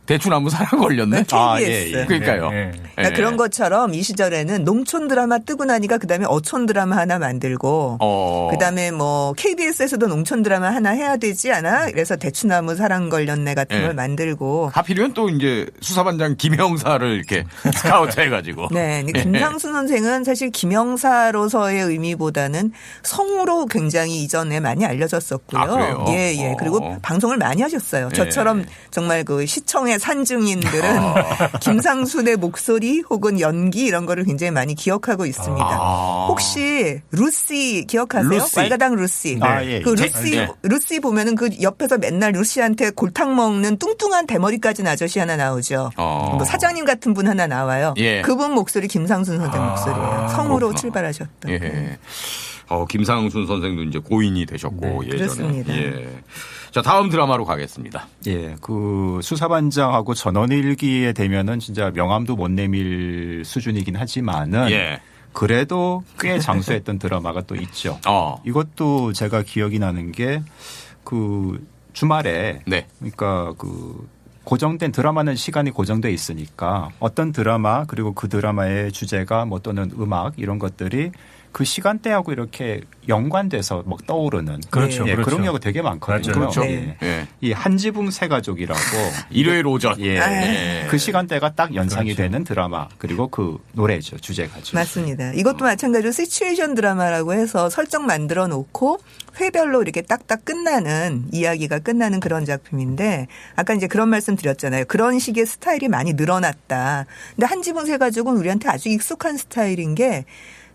대추나무 사랑 걸렸네. KBS. 그러니까요. 그러니까 그런 것처럼 이 시절에는 농촌 드라마 뜨고 나니까 그다음에 어촌 드라마 하나 만들고 그다음에 뭐 KBS에서도 농촌 드라마 하나 해야 되지 않아? 그래서 대추나무 사랑 걸렸네 같은 걸 만들고 하필이면 또 이제 수사반장 김형사를 이렇게 스카우트 해가지고. 네. 김상수 선생은 사실 김형사로서의 의미보다는 성우로 굉장히 이전에 많이 알려졌었고요. 그래요? 예. 그리고 방송을 많이 하셨어요. 저처럼 정말 그 시청의 산증인들은 김상순의 목소리 혹은 연기 이런 거를 굉장히 많이 기억하고 있습니다. 혹시 루시 기억하세요? 루시. 말가당 루시. 예. 그 루시 보면은 그 옆에서 맨날 루시한테 골탕 먹는 뚱뚱한 대머리까진 아저씨 하나 나오죠. 뭐 사장님 같은 분 하나 나와요. 예. 그분 목소리 김상순 선생 목소리예요. 성우로 그렇구나. 출발하셨던. 예. 김상순 선생도 이제 고인이 되셨고 예전에. 그렇습니다. 예. 자, 다음 드라마로 가겠습니다. 예, 그 수사반장하고 전원일기에 되면은 진짜 명함도 못 내밀 수준이긴 하지만은 예. 그래도 꽤 장수했던 드라마가 또 있죠. 이것도 제가 기억이 나는 게 그 주말에 네. 그러니까 그 고정된 드라마는 시간이 고정돼 있으니까 어떤 드라마 그리고 그 드라마의 주제가 뭐 또는 음악 이런 것들이 그 시간대하고 이렇게 연관돼서 막 떠오르는 그렇죠. 예, 그렇죠. 그런 경우가 되게 많거든요. 그렇죠. 예. 예. 이 한지붕 세 가족이라고 일요일 오전. 예. 그 시간대가 딱 연상이 그렇죠. 되는 드라마 그리고 그 노래죠. 주제가죠. 맞습니다. 이것도 마찬가지로 시츄에이션 드라마라고 해서 설정 만들어 놓고 회별로 이렇게 딱딱 끝나는 이야기가 끝나는 그런 작품인데 아까 이제 그런 말씀 드렸잖아요. 그런 식의 스타일이 많이 늘어났다. 근데 한지붕 세 가족은 우리한테 아주 익숙한 스타일인 게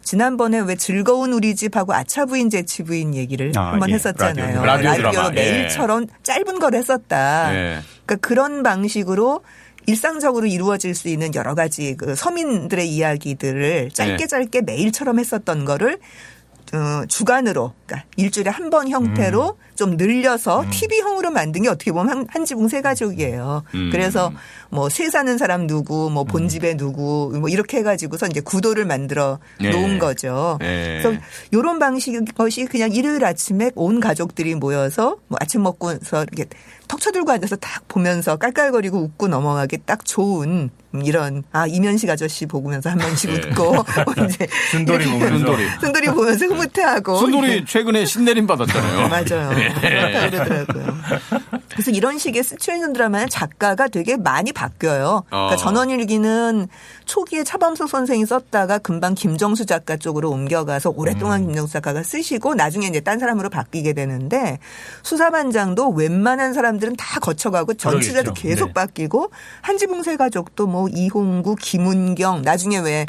지난번에 왜 즐거운 우리 집하고 아차 부인 재치 부인 얘기를 한번 예. 했었잖아요. 라디오 라디오로 드라마. 매일처럼 짧은 걸 했었다. 예. 그러니까 그런 방식으로 일상적으로 이루어질 수 있는 여러 가지 그 서민들의 이야기들을 짧게 매일처럼 했었던 거를 주간으로 그러니까 일주일에 한 번 형태로 좀 늘려서 TV형으로 만든 게 어떻게 보면 한지붕 세 가족이에요. 그래서 뭐 새 사는 사람 누구 뭐 본집에 누구 뭐 이렇게 해가지고서 이제 구도를 만들어 놓은 거죠. 그래서 이런 방식의 것이 그냥 일요일 아침에 온 가족들이 모여서 뭐 아침 먹고서 이렇게 턱 쳐들고 앉아서 딱 보면서 깔깔거리고 웃고 넘어가기 딱 좋은 이런 이면식 아저씨 보면서 한 번씩 웃고 이제 순돌이 보면서 순돌이 보면서 흐뭇해하고 순돌이 최근에 신내림 받았잖아요. 맞아요. 그렇다 그러더라고요. 그래서 이런 식의 시츄에이션 드라마는 작가가 되게 많이 바뀌어요. 그러니까 전원일기는 초기에 차범석 선생이 썼다가 금방 김정수 작가 쪽으로 옮겨가서 오랫동안 김정수 작가가 쓰시고 나중에 이제 딴 사람으로 바뀌게 되는데 수사반장도 웬만한 사람들은 다 거쳐가고 전치자도 그러겠죠. 계속 네. 바뀌고 한지붕 세 가족도 뭐 이홍구, 김은경 나중에 왜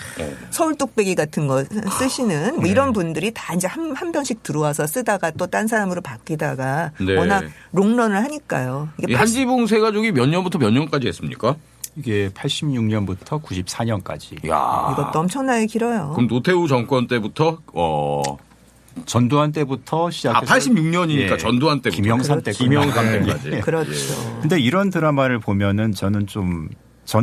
서울 뚝배기 같은 거 쓰시는 뭐 이런 분들이 다 이제 한 변씩 들어와서 쓰다가 또 딴 사람으로 바뀌다가 네. 워낙 롱런을 하니까요. 이 한지붕 세 가족이 몇 년부터 몇 년까지 했습니까? 이게 86년부터 94년까지. 야. 이것도 엄청나게 길어요. 그럼 노태우 정권 때부터 전두환 때부터 시작해서 86년이니까 전두환 때부터 김영삼 때까지. 김영삼 때까지. 그렇죠. 근데 이런 드라마를 보면은 저는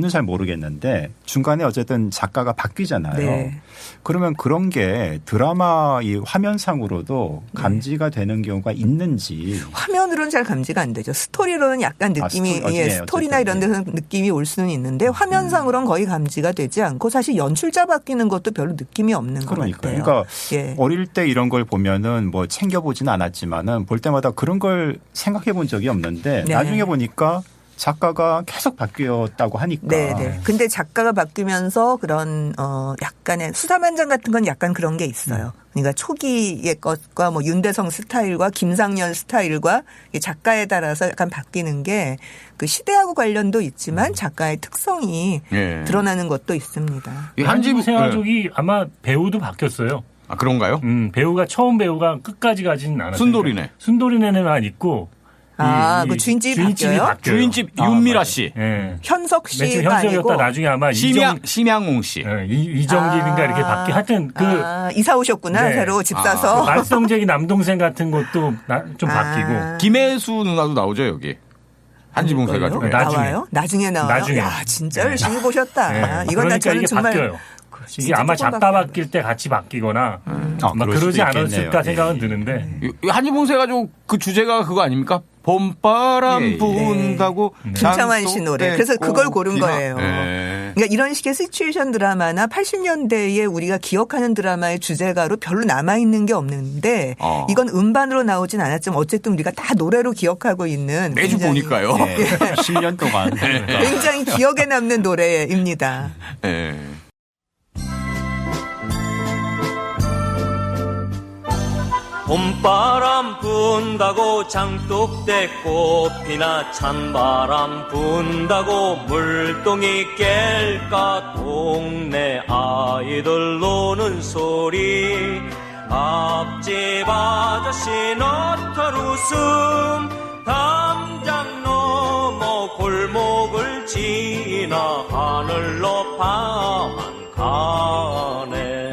잘 모르겠는데 중간에 어쨌든 작가가 바뀌잖아요. 네. 그러면 그런 게 드라마 이 화면상으로도 감지가 되는 경우가 있는지. 화면으로는 잘 감지가 안 되죠. 스토리로는 약간 느낌이 스토리나 이런 데서 느낌이 올 수는 있는데 화면상으로는 거의 감지가 되지 않고 사실 연출자 바뀌는 것도 별로 느낌이 없는 것 같아요. 그러니까 예. 어릴 때 이런 걸 보면은 뭐 챙겨보지는 않았지만은 볼 때마다 그런 걸 생각해 본 적이 없는데 네. 나중에 보니까 작가가 계속 바뀌었다고 하니까. 네. 근데 작가가 바뀌면서 그런 약간의 수사반장 같은 건 약간 그런 게 있어요. 그러니까 초기의 것과 뭐 윤대성 스타일과 김상년 스타일과 작가에 따라서 약간 바뀌는 게 그 시대하고 관련도 있지만 작가의 특성이 드러나는 것도 있습니다. 이 한지붕 세 가족이 아마 배우도 바뀌었어요. 아 그런가요? 배우가 처음 배우가 끝까지 가지는 않았어요. 순돌이네. 순돌이네만 있고. 그 주인집이 바뀌어요? 바뀌어요. 주인집 윤미라 씨. 예. 현석 맨 처음 씨가 아니고 현석이었다 나중에 아마 심양홍 씨. 이정길인가 이렇게 바뀌 하여튼 이사 오셨구나. 네. 새로 집 사서. 말썽쟁이 남동생 같은 것도 좀 바뀌고. 김혜수 누나도 나오죠 여기. 한지붕 세 가족. 나와요? 나중에 나와요? 나중에. 야, 진짜 열심히 보셨다. 네. 이건 그러니까 저는 이게 정말 바뀌어요. 이게 진짜 아마 조금 작가 바뀌어요. 바뀔 때 같이 바뀌거나 그럴 그러지 수도 않았을까 있겠네요. 생각은 예. 드는데 이 한지붕 세 가족 그 주제가 그거 아닙니까? 봄바람 예, 예. 분다고 김창완 씨 노래. 그래서 그걸 고른 거예요. 예. 그러니까 이런 식의 시츄에이션 드라마나 80년대에 우리가 기억하는 드라마의 주제가로 별로 남아있는 게 없는데 이건 음반으로 나오진 않았지만 어쨌든 우리가 다 노래로 기억하고 있는 매주 굉장히 보니까요. 네. 10년 동안. 굉장히 기억에 남는 노래입니다. 예. 봄바람 분다고 장독대 꽃피나 찬바람 분다고 물동이 깰까 동네 아이들 노는 소리 앞집 아저씨 너털 웃음 담장 넘어 골목을 지나 하늘로 파만 가네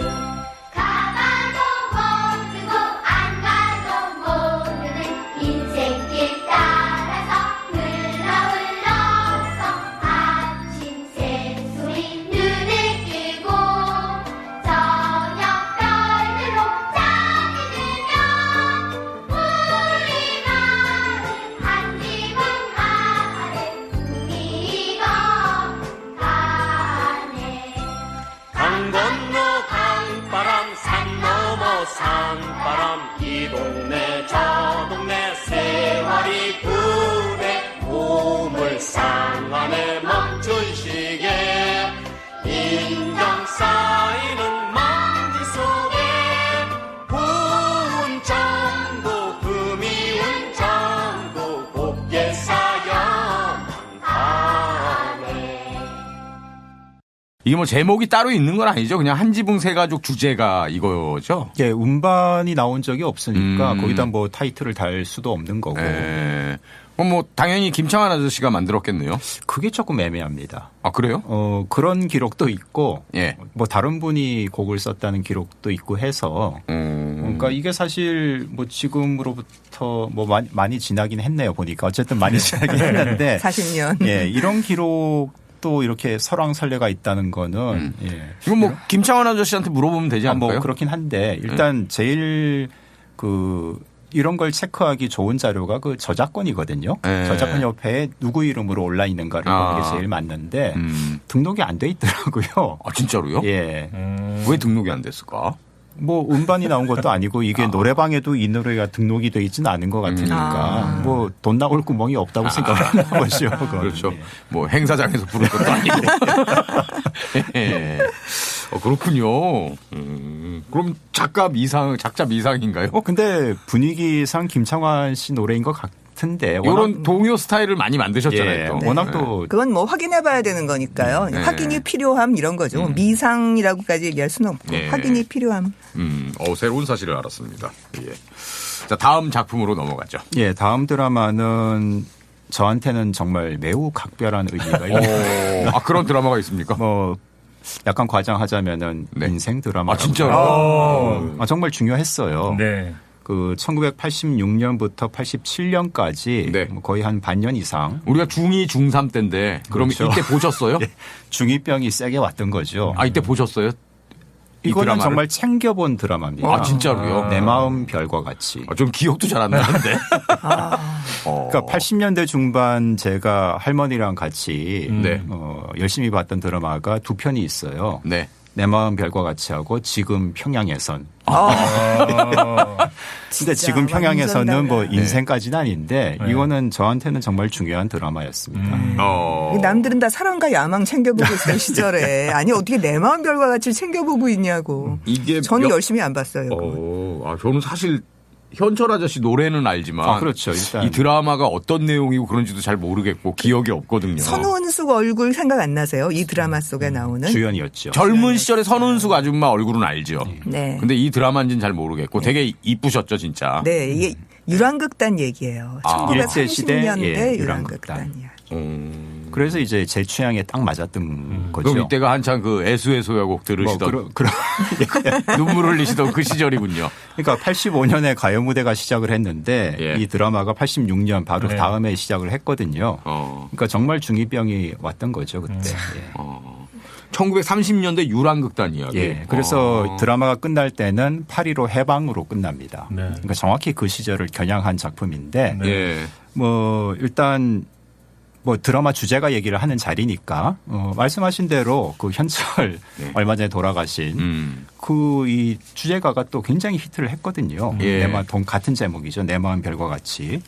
가봐도 모르고 안 가도 모르는 인생길 따라서 흘러흘러서 아침 새소리 눈을 뜨고 저녁 별들로 잠이 들면 우리 마을 한지붕 아래 분위가 가네 강 건너 강바람 산 넘어 산바람 이 동네 저 동네 세월이 부네 보물상 안에 멈춘 시계 인정 쌓이는 먼지 속에 고운 정도 금이운 정도 곱게 쌓여만 가네 이게 뭐 제목이 따로 있는 건 아니죠. 그냥 한지붕 세 가족 주제가 이거죠. 예, 음반이 나온 적이 없으니까 음. 거기다 뭐 타이틀을 달 수도 없는 거고. 예. 그럼 뭐 당연히 김창완 아저씨가 만들었겠네요. 그게 조금 애매합니다. 아 그래요? 그런 기록도 있고, 예. 뭐 다른 분이 곡을 썼다는 기록도 있고 해서, 그러니까 이게 사실 뭐 지금으로부터 뭐 많이 지나긴 했네요. 보니까 어쨌든 많이 지나긴 했는데, 40년. 예, 이런 기록도 이렇게 설왕설래가 있다는 거는, 예. 이건 뭐 김창완 아저씨한테 물어보면 되지 않을까요? 뭐 그렇긴 한데 일단 제일 이런 걸 체크하기 좋은 자료가 그 저작권이거든요. 네. 저작권 옆에 누구 이름으로 올라 있는가를 보는 게 제일 맞는데 등록이 안 돼 있더라고요. 아 진짜로요? 예. 왜 등록이 안 됐을까? 뭐 음반이 나온 것도 아니고 이게 노래방에도 이 노래가 등록이 돼 있지는 않은 것 같으니까 뭐 돈 나올 구멍이 없다고 생각하는 거죠. 그건. 그렇죠. 예. 뭐 행사장에서 부른 것도 아니고. 예. 그렇군요. 그럼 작자 미상인가요? 근데 분위기상 김창완 씨 노래인 것 같은데 이런 동요 스타일을 많이 만드셨잖아요. 예, 또. 워낙 또 그건 뭐 확인해 봐야 되는 거니까요. 네. 확인이 필요함 이런 거죠. 미상이라고까지 얘기할 수는 없고 네. 확인이 필요함. 새로운 사실을 알았습니다. 예. 자, 다음 작품으로 넘어가죠. 예, 다음 드라마는 저한테는 정말 매우 각별한 의미가 있는 그런 드라마가 있습니까? 뭐 약간 과장하자면은 네. 인생 드라마. 아, 진짜요? 정말 중요했어요. 네. 그 1986년부터 87년까지 네. 거의 한 반년 이상 우리가 중2, 중3 때인데 그럼 그렇죠. 이때 보셨어요? 예, 중2병이 세게 왔던 거죠. 아, 이때 보셨어요? 이 이거는 드라마를? 정말 챙겨본 드라마입니다. 아, 진짜로요? 내 마음 별과 같이. 좀 기억도 잘 안 나는데. 그러니까 80년대 중반 제가 할머니랑 같이 네. 열심히 봤던 드라마가 두 편이 있어요. 네. 내 마음 별과 같이 하고 지금 평양에선. 근데 지금 평양에서는 뭐 인생까지는 아닌데 이거는 저한테는 정말 중요한 드라마였습니다. 남들은 다 사랑과 야망 챙겨보고 있을 시절에 아니 어떻게 내 마음 별과 같이 챙겨보고 있냐고. 이게 저는 열심히 안 봤어요. 저는 사실 현철 아저씨 노래는 알지만 그렇죠. 일단 이 드라마가 어떤 내용이고 그런지도 잘 모르겠고 기억이 없거든요. 선우은숙 얼굴 생각 안 나세요? 이 드라마 속에 나오는. 주연이었죠. 젊은 시절에 선운숙 아줌마 얼굴은 알죠. 네. 근데 이 드라마인지는 잘 모르겠고 되게 이쁘셨죠 진짜. 네, 이게 유랑극단 얘기예요. 일제 시대, 1930년대 예, 유랑극단 이야기. 그래서 이제 제 취향에 딱 맞았던 거죠. 그럼 이때가 한창 그 애수의 소야곡 들으시던 눈물 흘리시던 그 시절이군요. 그러니까 85년에 가요 무대가 시작을 했는데 예. 이 드라마가 86년 바로 네. 다음에 시작을 했거든요. 그러니까 정말 중2병이 왔던 거죠 그때. 예. 1930년대 유랑극단 이야기. 예. 그래서 드라마가 끝날 때는 8.15 해방으로 끝납니다. 네. 그러니까 정확히 그 시절을 겨냥한 작품인데 예. 뭐 일단 뭐 드라마 주제가 얘기를 하는 자리니까 말씀하신 대로 그 현철 네. 얼마 전에 돌아가신 그 이 주제가가 또 굉장히 히트를 했거든요. 예. 내 마음 같은 제목이죠. 내 마음 별과 같이.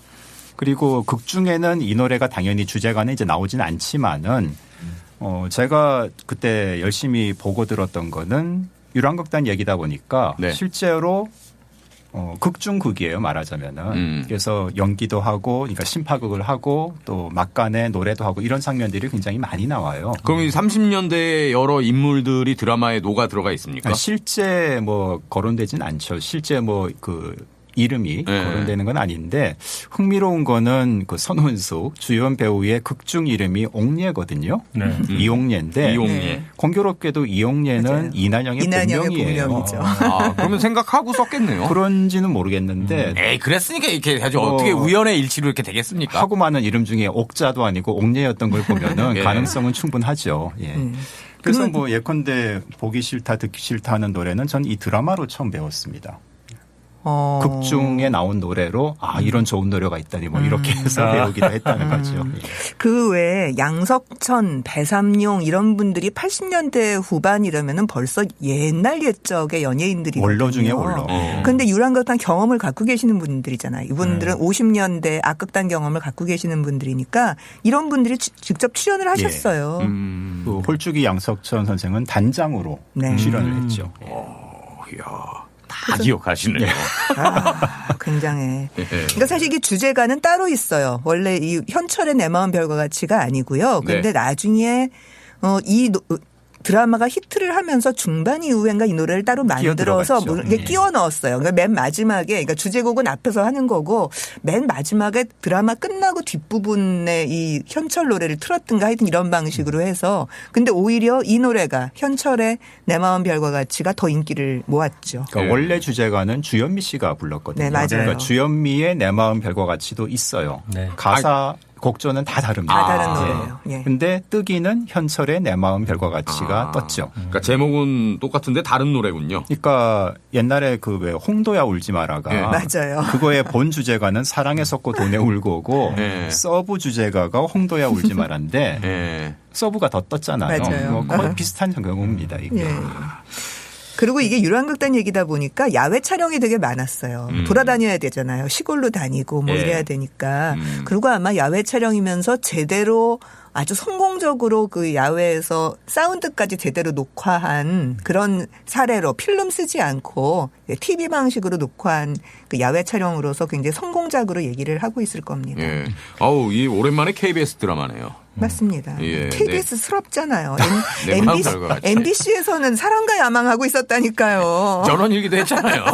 그리고 극 중에는 이 노래가 당연히 주제가는 이제 나오진 않지만은 제가 그때 열심히 보고 들었던 거는 유랑극단 얘기다 보니까 네. 실제로 극중 극이에요 말하자면은. 그래서 연기도 하고, 그러니까 심파극을 하고 또 막간에 노래도 하고 이런 장면들이 굉장히 많이 나와요. 그럼 이 30년대의 여러 인물들이 드라마에 녹아 들어가 있습니까? 실제 뭐 거론되진 않죠. 실제 뭐 그 이름이 네. 거론되는 건 아닌데 흥미로운 거는 그 선훈수 주연 배우의 극중 이름이 옥례거든요. 네. 이옥례인데 이용예. 공교롭게도 이옥례는 맞아요. 이난영의 이난영의 본명이에요. 본명이죠. 아, 그러면 생각하고 썼겠네요. 그런지는 모르겠는데 에이, 그랬으니까 이렇게 해야지. 어떻게 우연의 일치로 이렇게 되겠습니까? 하고 많은 이름 중에 옥자도 아니고 옥례였던 걸 보면은 예. 가능성은 충분하죠. 예. 그래서 뭐 예컨대 보기 싫다 듣기 싫다 하는 노래는 전 이 드라마로 처음 배웠습니다. 극중에 나온 노래로 이런 좋은 노래가 있다니 뭐 이렇게 해서 배우기도 했다는 거죠. 예. 그 외에 양석천, 배삼룡 이런 분들이 80년대 후반 이러면은 벌써 옛날 옛적의 연예인들이거든요. 원로 중에 원로. 근데 유랑극단 경험을 갖고 계시는 분들이잖아요. 이분들은 50년대 악극단 경험을 갖고 계시는 분들이니까 이런 분들이 직접 출연을 하셨어요. 그 홀쭉이 양석천 선생은 단장으로 네. 출연을 했죠. 이야, 다 기억하시네요. 굉장해. 그러니까 사실 이게 주제가는 따로 있어요. 원래 이 현철의 내 마음 별과 같이가 아니고요. 근데 네. 나중에 이 드라마가 히트를 하면서 중반 이후엔가 이 노래를 따로 만들어서 들어갔죠. 이게 끼워 넣었어요. 그러니까 맨 마지막에, 그러니까 주제곡은 앞에서 하는 거고 맨 마지막에 드라마 끝나고 뒷부분에 이 현철 노래를 틀었든가 하여튼 이런 방식으로 해서 근데 오히려 이 노래가 현철의 내 마음 별과 같이가 더 인기를 모았죠. 그러니까 원래 주제가는 주현미 씨가 불렀거든요. 네, 맞아요. 그러니까 주현미의 내 마음 별과 같이도 있어요. 네. 가사 곡조는 다 다릅니다. 다 다른 노래예요. 예. 근데 뜨기는 현철의 내 마음 별과 같이가 떴죠. 그러니까 제목은 똑같은데 다른 노래군요. 그러니까 옛날에 그 왜 홍도야 울지 마라가 네. 맞아요. 그거의 본 주제가는 사랑에 섰고 돈에 울고고 네. 서브 주제가가 홍도야 울지 마라인데 예. 서브가 더 떴잖아요. 맞아요. 뭐 거의 비슷한 경우입니다. 이게. 예. 그리고 이게 유랑극단 얘기다 보니까 야외 촬영이 되게 많았어요. 돌아다녀야 되잖아요. 시골로 다니고 뭐 예. 이래야 되니까. 그리고 아마 야외 촬영이면서 제대로 아주 성공적으로 그 야외에서 사운드까지 제대로 녹화한 그런 사례로 필름 쓰지 않고 TV 방식으로 녹화한 그 야외 촬영으로서 굉장히 성공작으로 얘기를 하고 있을 겁니다. 예. 아우, 이 오랜만에 KBS 드라마네요. 맞습니다. 예, KBS스럽잖아요. 내 마음 별과 같이. MBC에서는 사랑과 야망하고 있었다니까요. 전원 일기도 했잖아요.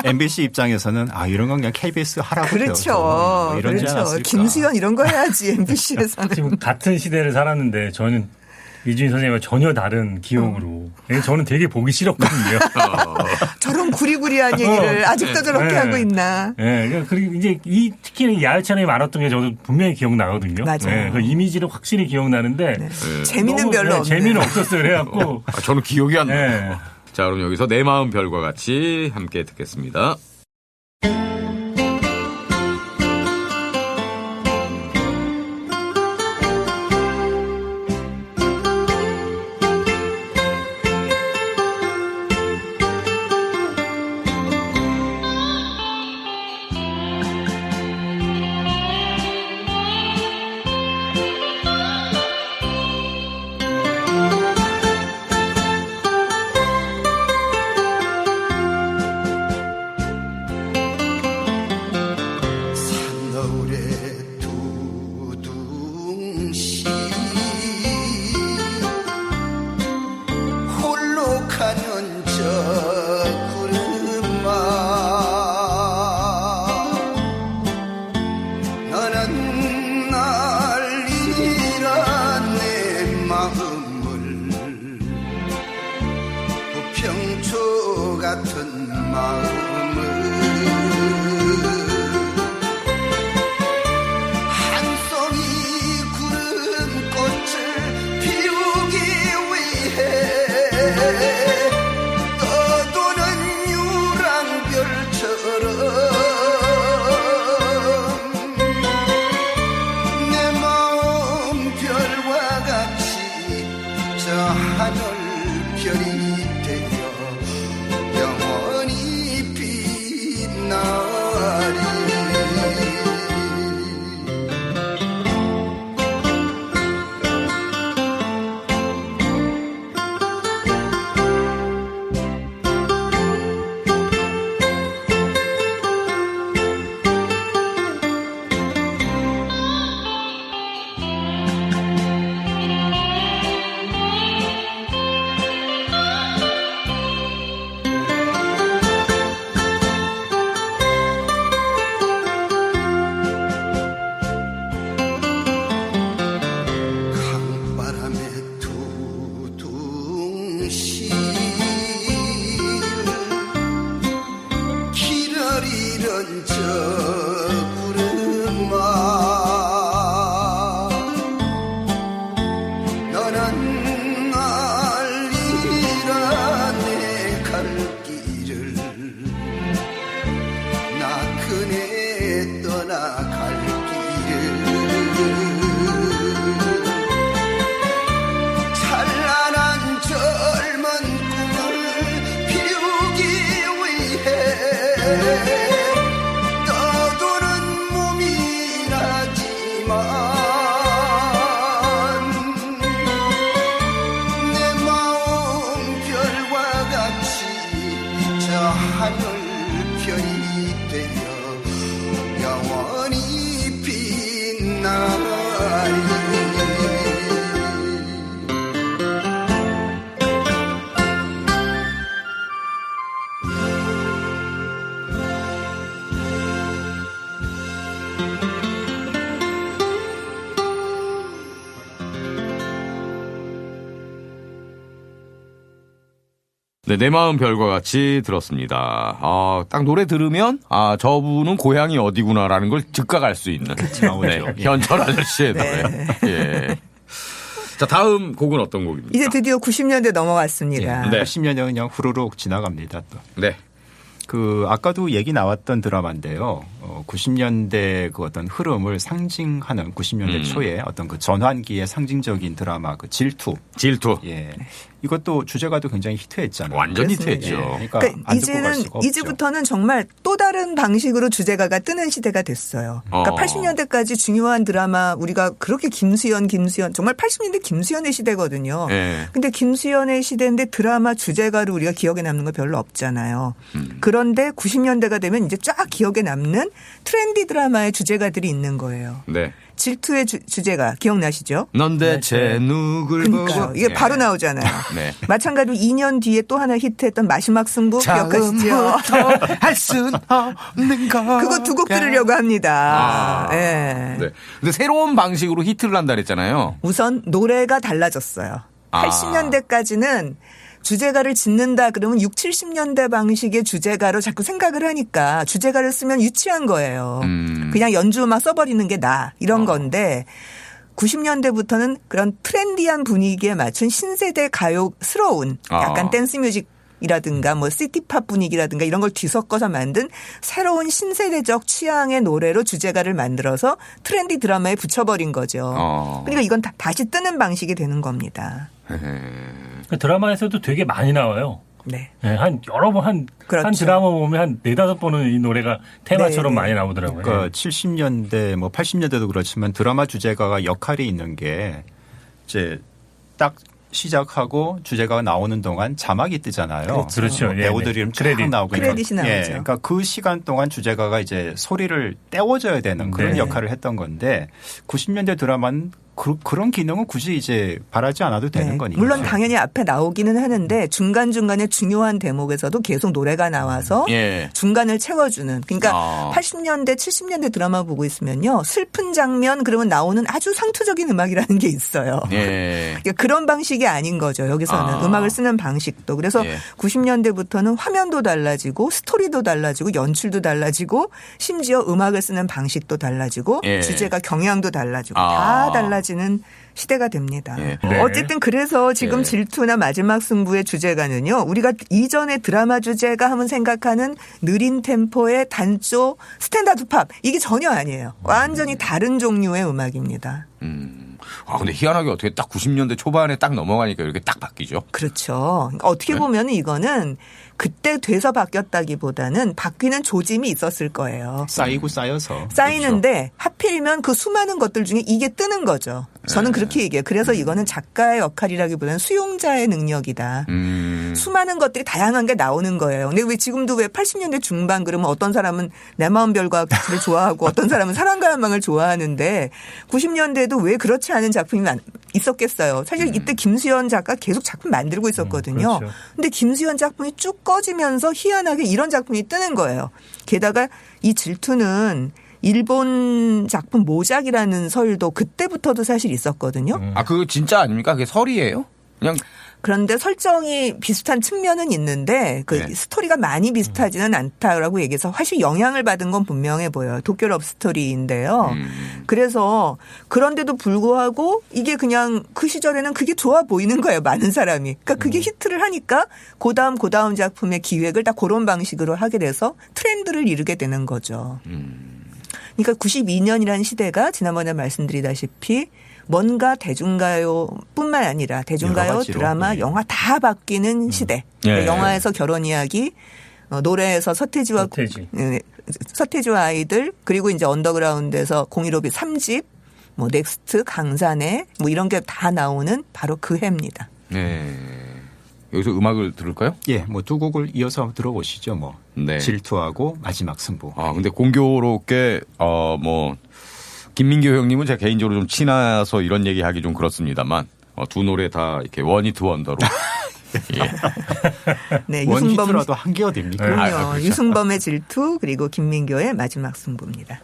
MBC 입장에서는 이런 건 그냥 KBS 하라고 그렇죠. 뭐 이런지 그렇죠. 않았을까. 김수현 이런 거 해야지 MBC에서는. 지금 같은 시대를 살았는데 저는 이준희 선생님과 전혀 다른 기억으로 저는 되게 보기 싫었거든요. 저런 구리구리한 얘기를 아직도 저렇게 네. 하고 있나. 네, 그리고 이제 특히 야외 촬영이 많았던 게 저도 분명히 기억나거든요. 맞아요. 네, 그 이미지는 확실히 기억나는데 재미는 너무, 별로 없는. 재미는 없었어요. 그래갖고 저는 기억이 안 나요. 네. 자, 그럼 여기서 내 마음 별과 같이 함께 듣겠습니다. 내 마음 별과 같이 저 하늘 별이 되어 영원히 빛나리. 강바람에 두둥실 길을 잃은 저 구름아 너는 알리라 내 갈 길을 나 그네 떠나갈 길을 찬란한 젊은 꿈을 피우기 위해 떠도는 몸이라지만 내 마음 별과 같이 저 하늘 별이 되어 영원히 빛나리. 네, 내 마음 별과 같이 들었습니다. 딱 노래 들으면 저분은 고향이 어디구나라는 걸 즉각 알 수 있는 네, 현철 아저씨의 노래. 예. 자, 다음 곡은 어떤 곡입니까? 이제 드디어 90년대 넘어갔습니다. 네. 10년이 그냥 후루룩 지나갑니다. 또. 네. 그 아까도 얘기 나왔던 드라마인데요. 90년대 그 어떤 흐름을 상징하는 90년대 초에 어떤 그 전환기의 상징적인 드라마 그 질투. 예. 이것도 주제가도 굉장히 히트했잖아요. 완전 그렇습니다. 히트했죠. 예. 그러니까 그러니까 안 듣고 갈 수가 없죠. 이제부터는 정말 또 다른 방식으로 주제가가 뜨는 시대가 됐어요. 그러니까 80년대까지 중요한 드라마 우리가 그렇게 김수현 정말 80년대 김수현의 시대거든요. 네. 근데 김수현의 시대인데 드라마 주제가로 우리가 기억에 남는 거 별로 없잖아요. 그런데 90년대가 되면 이제 쫙 기억에 남는 트렌디 드라마의 주제가들이 있는 거예요. 네. 질투의 주제가 기억나시죠? 넌 대체 누굴 그러니까요. 보고. 이게 예. 바로 나오잖아요. 네. 마찬가지로 2년 뒤에 또 하나 히트했던 마지막 승부 기억하시죠? 할순 없는 거. 그거 두 곡 들으려고 합니다. 예. 네. 근데 새로운 방식으로 히트를 한다 그랬잖아요. 우선 노래가 달라졌어요. 80년대까지는 주제가를 짓는다 그러면 6, 70년대 방식의 주제가로 자꾸 생각을 하니까 주제가를 쓰면 유치한 거예요. 그냥 연주만 써버리는 게 나 이런 건데 90년대부터는 그런 트렌디한 분위기에 맞춘 신세대 가요스러운 약간 댄스 뮤직 이라든가 뭐 시티팝 분위기라든가 이런 걸 뒤섞어서 만든 새로운 신세대적 취향의 노래로 주제가를 만들어서 트렌디 드라마에 붙여버린 거죠. 그러니까 이건 다시 뜨는 방식이 되는 겁니다. 드라마에서도 되게 많이 나와요. 네. 네, 한 여러 번 한 그렇죠. 드라마 보면 한 4-5번은 이 노래가 테마처럼 네, 네. 많이 나오더라고요. 그러니까 70년대 뭐 80년대도 그렇지만 드라마 주제가가 역할이 있는 게 이제 딱 시작하고 주제가가 나오는 동안 자막이 뜨잖아요. 그렇죠. 뭐 예, 배우들 네. 이름 쫙 크레딧. 나오고 크레딧이 나오죠. 그러니까 그 시간 동안 주제가가 이제 소리를 떼워줘야 되는 그런 네. 역할을 했던 건데 90년대 드라마는 그런 기능은 굳이 이제 바라지 않아도 되는 네. 거니까. 물론 당연히 앞에 나오기는 하는데 중간중간에 중요한 대목에서도 계속 노래가 나와서 예. 중간을 채워주는. 그러니까 80년대, 70년대 드라마 보고 있으면요. 슬픈 장면 그러면 나오는 아주 상투적인 음악이라는 게 있어요. 예. 그러니까 그런 방식이 아닌 거죠. 여기서는 음악을 쓰는 방식도. 그래서 예. 90년대부터는 화면도 달라지고 스토리도 달라지고 연출도 달라지고 심지어 음악을 쓰는 방식도 달라지고 예. 주제가 경향도 달라지고 다 달라지고 많아지는 시대가 됩니다. 예. 네. 어쨌든 그래서 지금 예. 질투나 마지막 승부의 주제가는요. 우리가 이전에 드라마 주제가 하면 생각하는 느린 템포의 단조 스탠다드 팝 이게 전혀 아니에요. 완전히 다른 종류의 음악입니다. 근데 희한하게 어떻게 딱 90년대 초반에 딱 넘어가니까 이렇게 딱 바뀌죠. 그렇죠. 그러니까 어떻게 보면 이거는 그때 돼서 바뀌었다기보다는 바뀌는 조짐이 있었을 거예요. 쌓이고 쌓여서. 쌓이는데 하필이면 그 수많은 것들 중에 이게 뜨는 거죠. 저는 그렇게 얘기해요. 그래서 이거는 작가의 역할이라기보다는 수용자의 능력이다. 수많은 것들이 다양한 게 나오는 거예요. 근데 왜 지금도 왜 80년대 중반 그러면 어떤 사람은 내 마음 별과 같이를 좋아하고 어떤 사람은 사랑과 한방을 좋아하는데 90년대에도 왜 그렇지 않은 작품이 있었겠어요. 사실 이때 김수현 작가 계속 작품 만들고 있었거든요. 그렇죠. 근데 김수현 작품이 쭉 꺼지면서 희한하게 이런 작품이 뜨는 거예요. 게다가 이 질투는 일본 작품 모작이라는 설도 그때부터도 사실 있었거든요. 그거 진짜 아닙니까? 그게 설이에요? 그냥 그런데 설정이 비슷한 측면은 있는데 그 네. 스토리가 많이 비슷하지는 않다라고 얘기해서 사실 영향을 받은 건 분명해 보여요. 도쿄 러브스토리인데요. 그래서 그런데도 불구하고 이게 그냥 그 시절에는 그게 좋아 보이는 거예요. 많은 사람이. 그러니까 그게 히트를 하니까 그다음 작품의 기획을 다 그런 방식으로 하게 돼서 트렌드를 이루게 되는 거죠. 그러니까 92년이라는 시대가 지난번에 말씀드리다시피 뭔가 대중가요뿐만 아니라 대중가요, 여러 가지로. 드라마, 네. 영화 다 바뀌는 시대. 예. 영화에서 결혼 이야기, 노래에서 서태지와 아이들, 그리고 이제 언더그라운드에서 015B 3집, 뭐 넥스트, 강산에 뭐 이런 게 다 나오는 바로 그 해입니다. 네. 여기서 음악을 들을까요? 예, 뭐 두 곡을 이어서 들어보시죠. 뭐 네. 질투하고 마지막 승부. 근데 공교롭게 김민교 형님은 제가 개인적으로 좀 친해서 이런 얘기하기 좀 그렇습니다만 두 노래 다 이렇게 원히트 원더로. 예. 네, 원히트라도 한 개가 됩니까? 그럼요. 그렇죠. 유승범의 질투 그리고 김민교의 마지막 승부입니다.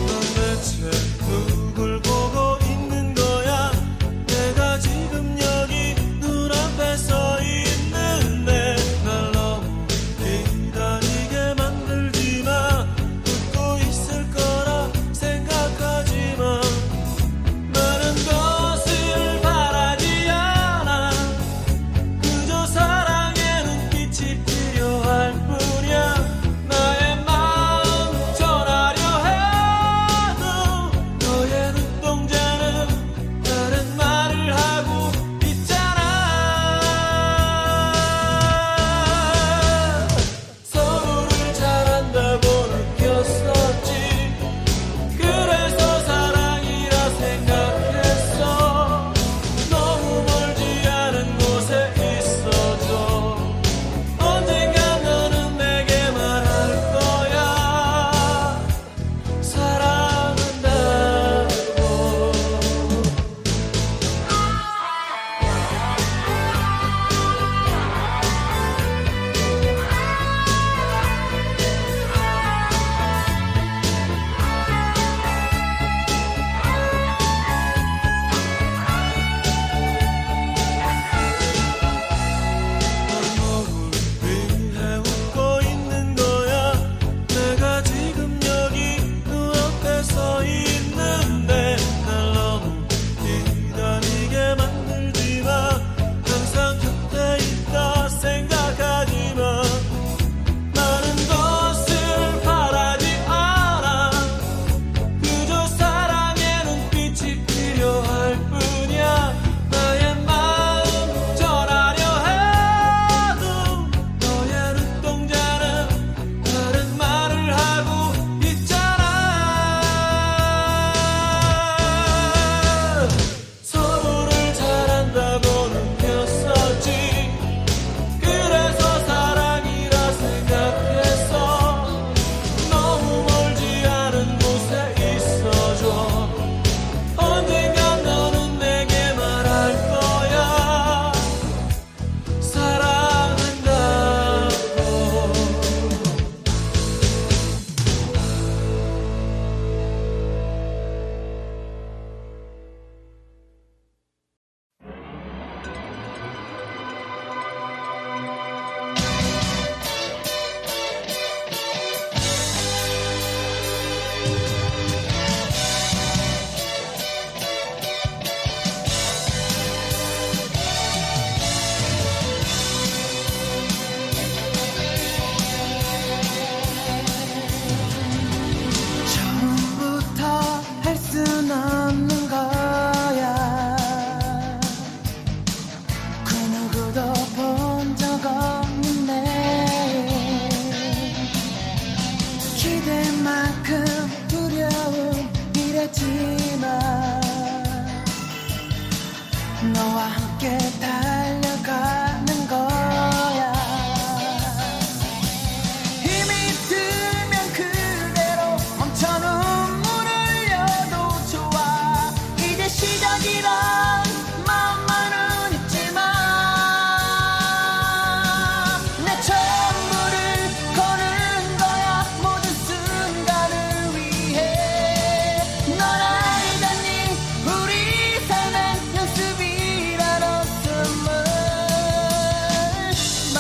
도대체 누굴 보고 있는 거야 내가 지금 여기 눈앞에 서 있는데 날 너무 기다려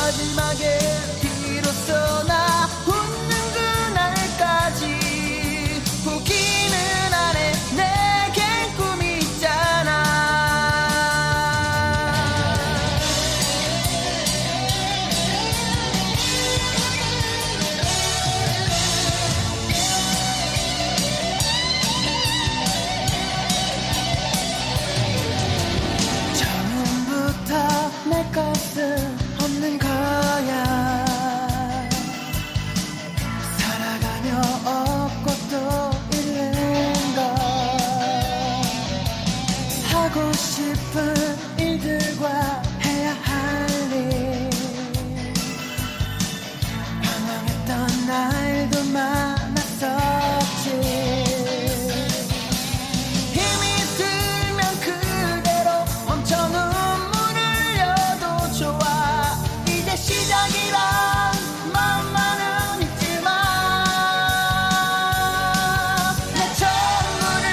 마지막에 비로소 나 웃는 그날까지 포기는 안 해 내겐 꿈이 있잖아 처음부터 내 것은 없는 거야 살아가며 없고 또 잃는 거 하고 싶은 일들과 해야 할 일 방황했던 날도 많았었지 힘이 들면 그대로 멈춰 눈물을 흘려도 좋아 이제 시작이란 마음만은 있지만 내 전부를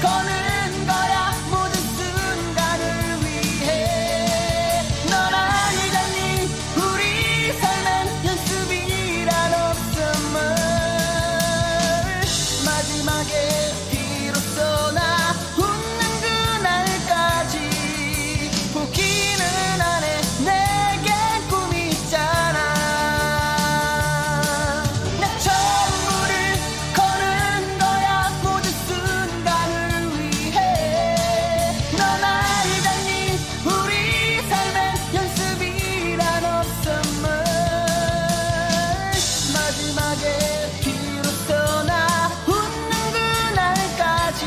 거는 거야 모든 순간을 위해 넌 알잖니 우리 삶엔 연습이란 없음을 마지막에 비로소 나 웃는 그날까지 포기는 안 해 내겐 꿈이 있잖아 내 전부를 거는 거야 모든 순간을 위해 넌 알잖니 우리 삶엔 연습이란 없음을 마지막에 비로소 나 웃는 그날까지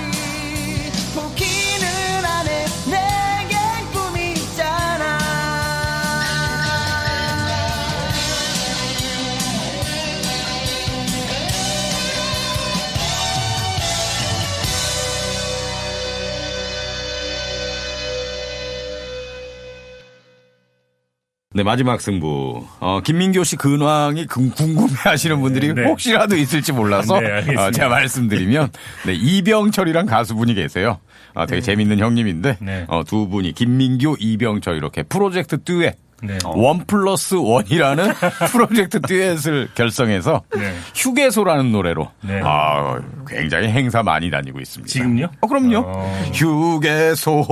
포기는 안 해 내겐 꿈이 있잖아 네, 마지막 승부. 김민교 씨 근황이 궁금해 하시는 분들이 네. 혹시라도 있을지 몰라서 네, 알겠습니다. 제가 말씀드리면 네, 이병철이란 가수분이 계세요. 되게 재밌는 형님인데 네. 두 분이 김민교, 이병철 이렇게 프로젝트 듀엣 네. 1+1이라는 프로젝트 듀엣을 결성해서 네. 휴게소라는 노래로 네. 굉장히 행사 많이 다니고 있습니다. 지금요? 그럼요. 휴게소.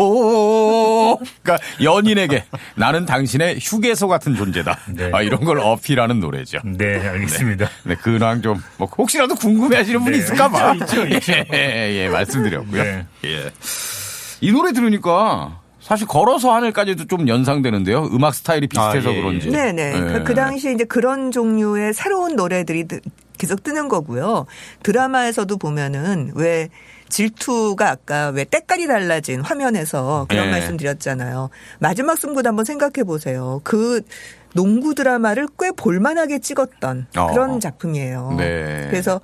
그러니까 연인에게 나는 당신의 휴게소 같은 존재다. 네. 이런 걸 어필하는 노래죠. 네, 알겠습니다. 네, 근황 좀 혹시라도 궁금해하시는 분이 네. 있을까봐 있죠. 예, 말씀드렸고요. 네. 예. 이 노래 들으니까 사실 걸어서 하늘까지도 좀 연상되는데요. 음악 스타일이 비슷해서 아, 예, 그런지. 네네. 예. 그 당시 이제 그런 종류의 새로운 노래들이 계속 뜨는 거고요. 드라마에서도 보면은 왜 질투가 아까 왜 때깔이 달라진 화면에서 그런 예. 말씀 드렸잖아요. 마지막 승부도 한번 생각해 보세요. 그 농구 드라마를 꽤 볼만하게 찍었던 그런 작품이에요. 네. 그래서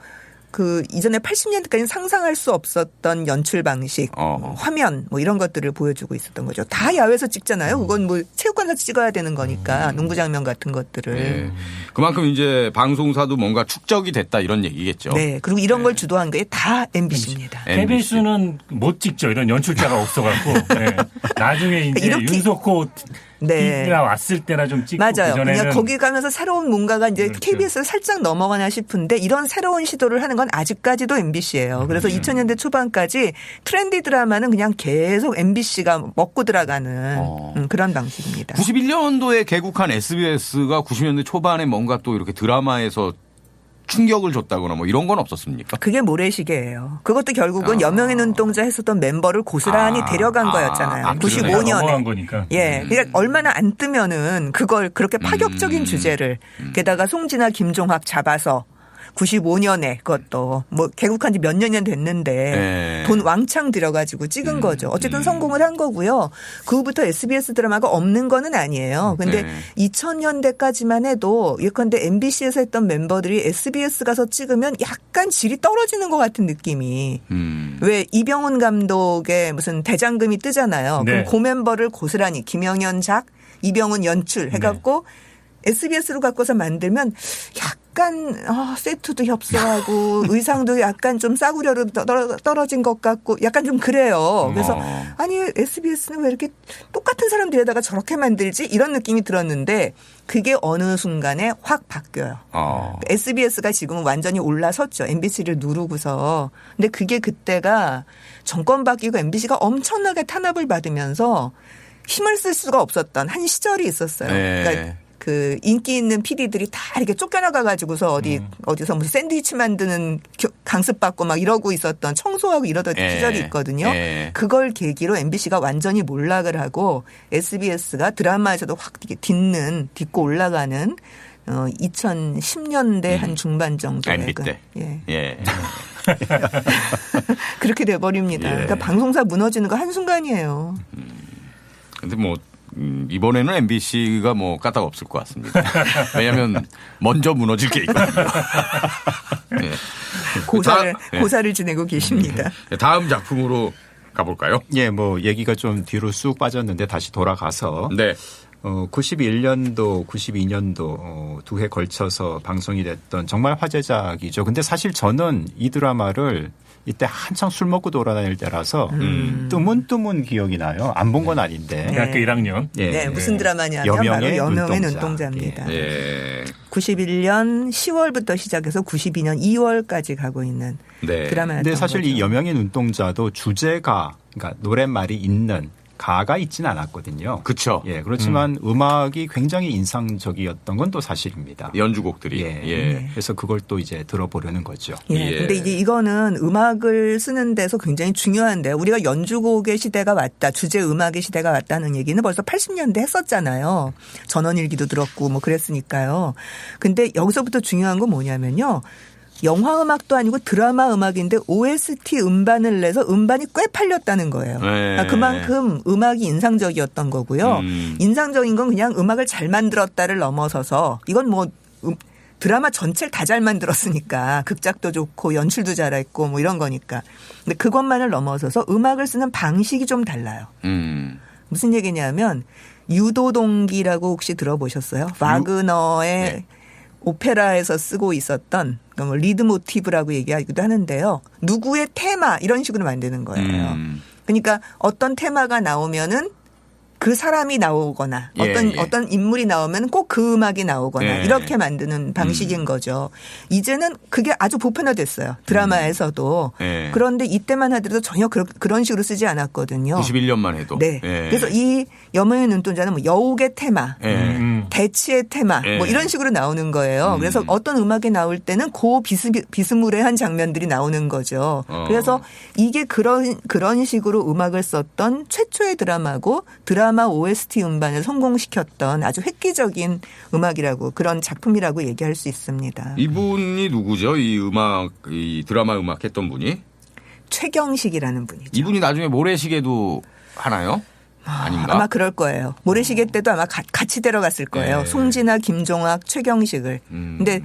그 이전에 80년대까지는 상상할 수 없었던 연출 방식, 화면 뭐 이런 것들을 보여주고 있었던 거죠. 다 야외에서 찍잖아요. 그건 뭐 체육관에서 찍어야 되는 거니까 농구 장면 같은 것들을. 네. 그만큼 이제 방송사도 뭔가 축적이 됐다 이런 얘기겠죠. 네. 그리고 이런 걸 주도한 게 다 MBC입니다. KBS는 못 찍죠. 이런 연출자가 없어갖고. 네. 나중에 이제 이렇게- 윤석호 네. TV가 왔을 때나 좀 찍고 맞아요. 그전에는 그냥 거기 가면서 새로운 뭔가가 이제 그렇죠. KBS를 살짝 넘어가나 싶은데 이런 새로운 시도를 하는 건 아직까지도 MBC예요. 그래서 2000년대 초반까지 트렌디 드라마는 그냥 계속 MBC가 먹고 들어가는 그런 방식입니다. 91년도에 개국한 SBS가 90년대 초반에 뭔가 또 이렇게 드라마에서 충격을 줬다거나 뭐 이런 건 없었습니까? 그게 모래시계예요. 그것도 결국은 여명의 눈동자 했었던 멤버를 고스란히 데려간 거였잖아요. 그러네. 95년에. 넘어간 거니까. 예. 그러니까 얼마나 안 뜨면은 그걸 그렇게 파격적인 주제를 게다가 송진아, 김종학 잡아서 95년에 그것도 뭐 개국한 지 몇 년이 됐는데 네. 돈 왕창 들여가지고 찍은 거죠. 어쨌든 성공을 한 거고요. 그 후부터 SBS 드라마가 없는 거는 아니에요. 근데 네. 2000년대까지만 해도 예컨대 MBC에서 했던 멤버들이 SBS 가서 찍으면 약간 질이 떨어지는 것 같은 느낌이. 왜 이병훈 감독의 무슨 대장금이 뜨잖아요. 네. 그럼 그 멤버를 고스란히 김영현 작, 이병훈 연출 해갖고 SBS로 갖고서 만들면 약간 세트도 협소하고 의상도 약간 좀 싸구려로 떨어진 것 같고 약간 좀 그래요. 그래서 아니 SBS는 왜 이렇게 똑같은 사람 데려다가 저렇게 만들지 이런 느낌이 들었는데 그게 어느 순간에 확 바뀌어요. SBS가 지금은 완전히 올라섰죠. MBC를 누르고서. 근데 그게 그때가 정권 바뀌고 MBC가 엄청나게 탄압을 받으면서 힘을 쓸 수가 없었던 한 시절이 있었어요. 네. 그러니까 그 인기 있는 PD들이 다 이렇게 쫓겨나가 가지고서 어디서 무슨 샌드위치 만드는 강습받고 막 이러고 있었던 청소하고 이러던 시절이 있거든요. 그걸 계기로 MBC가 완전히 몰락을 하고 SBS가 드라마에서도 확 딛고 올라가는 2010년대 한 중반 정도에 MB 때. 예. 그렇게 돼버립니다. 그러니까 방송사 무너지는 거 한순간이에요. 근데 뭐 이번에는 MBC가 뭐 까딱 없을 것 같습니다. 왜냐하면 먼저 무너질 게 있거든요. 네. 고사를 지내고 계십니다. 다음 작품으로 가볼까요? 예, 뭐 얘기가 좀 뒤로 쑥 빠졌는데 다시 돌아가서 네. 91년도, 92년도 두 해 걸쳐서 방송이 됐던 정말 화제작이죠. 근데 사실 저는 이 드라마를 이때 한창 술 먹고 돌아다닐 때라서 뜨문뜨문 기억이 나요. 안 본 건 아닌데. 대학교 1학년. 예. 네, 무슨 드라마냐면 여명의 바로 여명의 눈동자. 눈동자입니다. 예. 91년 10월부터 시작해서 92년 2월까지 가고 있는 드라마였던 근데 사실 거죠. 이 여명의 눈동자도 주제가 그러니까 노랫말이 있는 가가 있지는 않았거든요. 그렇죠. 예, 그렇지만 음악이 굉장히 인상적이었던 건 또 사실입니다. 연주곡들이. 예. 그래서 그걸 또 이제 들어보려는 거죠. 예. 근데 이제 이거는 음악을 쓰는 데서 굉장히 중요한데 우리가 연주곡의 시대가 왔다, 주제 음악의 시대가 왔다는 얘기는 벌써 80년대 했었잖아요. 전원일기도 들었고 뭐 그랬으니까요. 근데 여기서부터 중요한 건 뭐냐면요. 영화 음악도 아니고 드라마 음악인데 OST 음반을 내서 음반이 꽤 팔렸다는 거예요. 그러니까 그만큼 음악이 인상적이었던 거고요. 인상적인 건 그냥 음악을 잘 만들었다를 넘어서서 이건 뭐 드라마 전체를 다 잘 만들었으니까 극작도 좋고 연출도 잘했고 뭐 이런 거니까. 근데 그것만을 넘어서서 음악을 쓰는 방식이 좀 달라요. 무슨 얘기냐면 유도동기라고 혹시 들어보셨어요? 와그너의 네. 오페라에서 쓰고 있었던 그러니까 뭐 리드 모티브라고 얘기하기도 하는데요. 누구의 테마 이런 식으로 만드는 거예요. 그러니까 어떤 테마가 나오면은 그 사람이 나오거나 어떤 인물이 나오면 꼭 그 음악이 나오거나 이렇게 만드는 방식인 거죠. 이제는 그게 아주 보편화됐어요. 드라마에서도. 그런데 이때만 하더라도 전혀 그런 식으로 쓰지 않았거든요. 91년만 해도. 네. 그래서 이 여명의 눈동자는 뭐 여옥의 테마, 대치의 테마 뭐 이런 식으로 나오는 거예요. 그래서 어떤 음악이 나올 때는 그 비스무리한 장면들이 나오는 거죠. 그래서 이게 그런 식으로 음악을 썼던 최초의 드라마고 드라마 OST 음반을 성공시켰던 아주 획기적인 음악이라고 그런 작품이라고 얘기할 수 있습니다. 이분이 누구죠? 이 드라마 음악 했던 분이? 최경식이라는 분이죠. 이분이 나중에 모래시계도 하나요? 아닌가? 아마 그럴 거예요. 모래시계 때도 아마 같이 데려갔을 거예요. 송진아, 김종학, 최경식을. 근데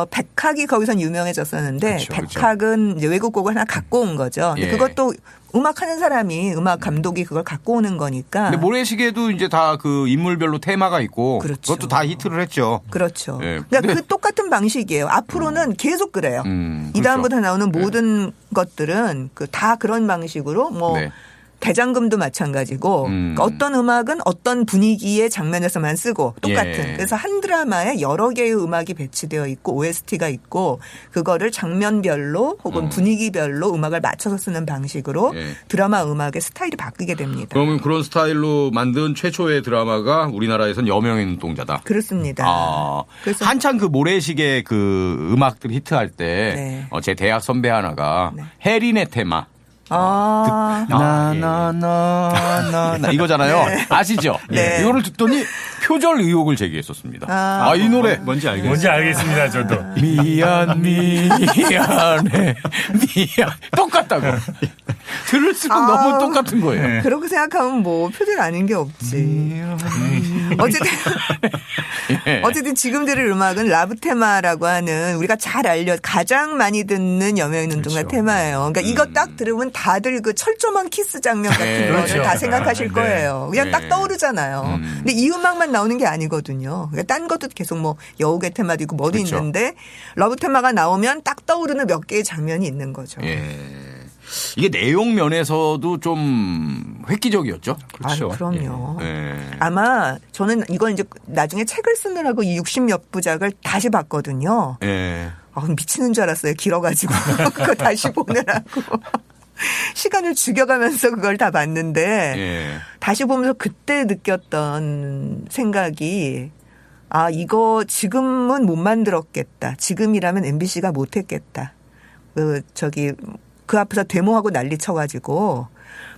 백학이 거기선 유명해졌었는데 백학은 이제 외국곡을 하나 갖고 온 거죠. 근데 그것도 음악하는 사람이 음악 감독이 그걸 갖고 오는 거니까. 근데 모래시계도 이제 다 그 인물별로 테마가 있고 그것도 다 히트를 했죠. 그렇죠. 그러니까 그 똑같은 방식이에요. 앞으로는 계속 그래요. 이 다음부터 나오는 모든 것들은 다 그런 방식으로 뭐 대장금도 마찬가지고 그러니까 어떤 음악은 어떤 분위기의 장면에서만 쓰고 똑같은. 그래서 한 드라마에 여러 개의 음악이 배치되어 있고 OST가 있고 그거를 장면별로 혹은 분위기별로 음악을 맞춰서 쓰는 방식으로 드라마 음악의 스타일이 바뀌게 됩니다. 그러면 그런 스타일로 만든 최초의 드라마가 우리나라에선 여명의 눈동자다. 그렇습니다. 그래서 한창 그 모래시계 그 음악들 히트할 때 제 대학 선배 하나가 혜린의 테마 나나나나나 이거잖아요. 아시죠? 이거를 듣더니 표절 의혹을 제기했었습니다. 이 노래 뭔지 알겠어요. 뭔지 알겠습니다. 저도. 미안해 똑같다고. 들을수록 너무 똑같은 거예요. 그렇게 생각하면 뭐 표절 아닌 게 없지. 어쨌든 지금 들을 음악은 라브 테마라고 하는 우리가 잘 가장 많이 듣는 여명의 눈동자 테마예요. 그러니까 이거 딱 들으면 다들 그 철조망 키스 장면 같은 거를 다 생각하실 거예요. 그냥 딱 떠오르잖아요. 근데 이 음악만 나오는 게 아니거든요. 그러니까 딴 것도 계속 뭐 여우의 테마도 있고 뭐도 있는데 러브 테마가 나오면 딱 떠오르는 몇 개의 장면이 있는 거죠. 이게 내용 면에서도 좀 획기적이었죠. 그렇죠. 아, 그럼요. 네. 아마 저는 이걸 이제 나중에 책을 쓰느라고 이 60몇 부작을 다시 봤거든요. 네. 미치는 줄 알았어요. 길어가지고. 그거 다시 보느라고. 시간을 죽여가면서 그걸 다 봤는데 예. 다시 보면서 그때 느꼈던 생각이 이거 지금은 못 만들었겠다. 지금이라면 MBC가 못했겠다. 그 앞에서 데모하고 난리 쳐가지고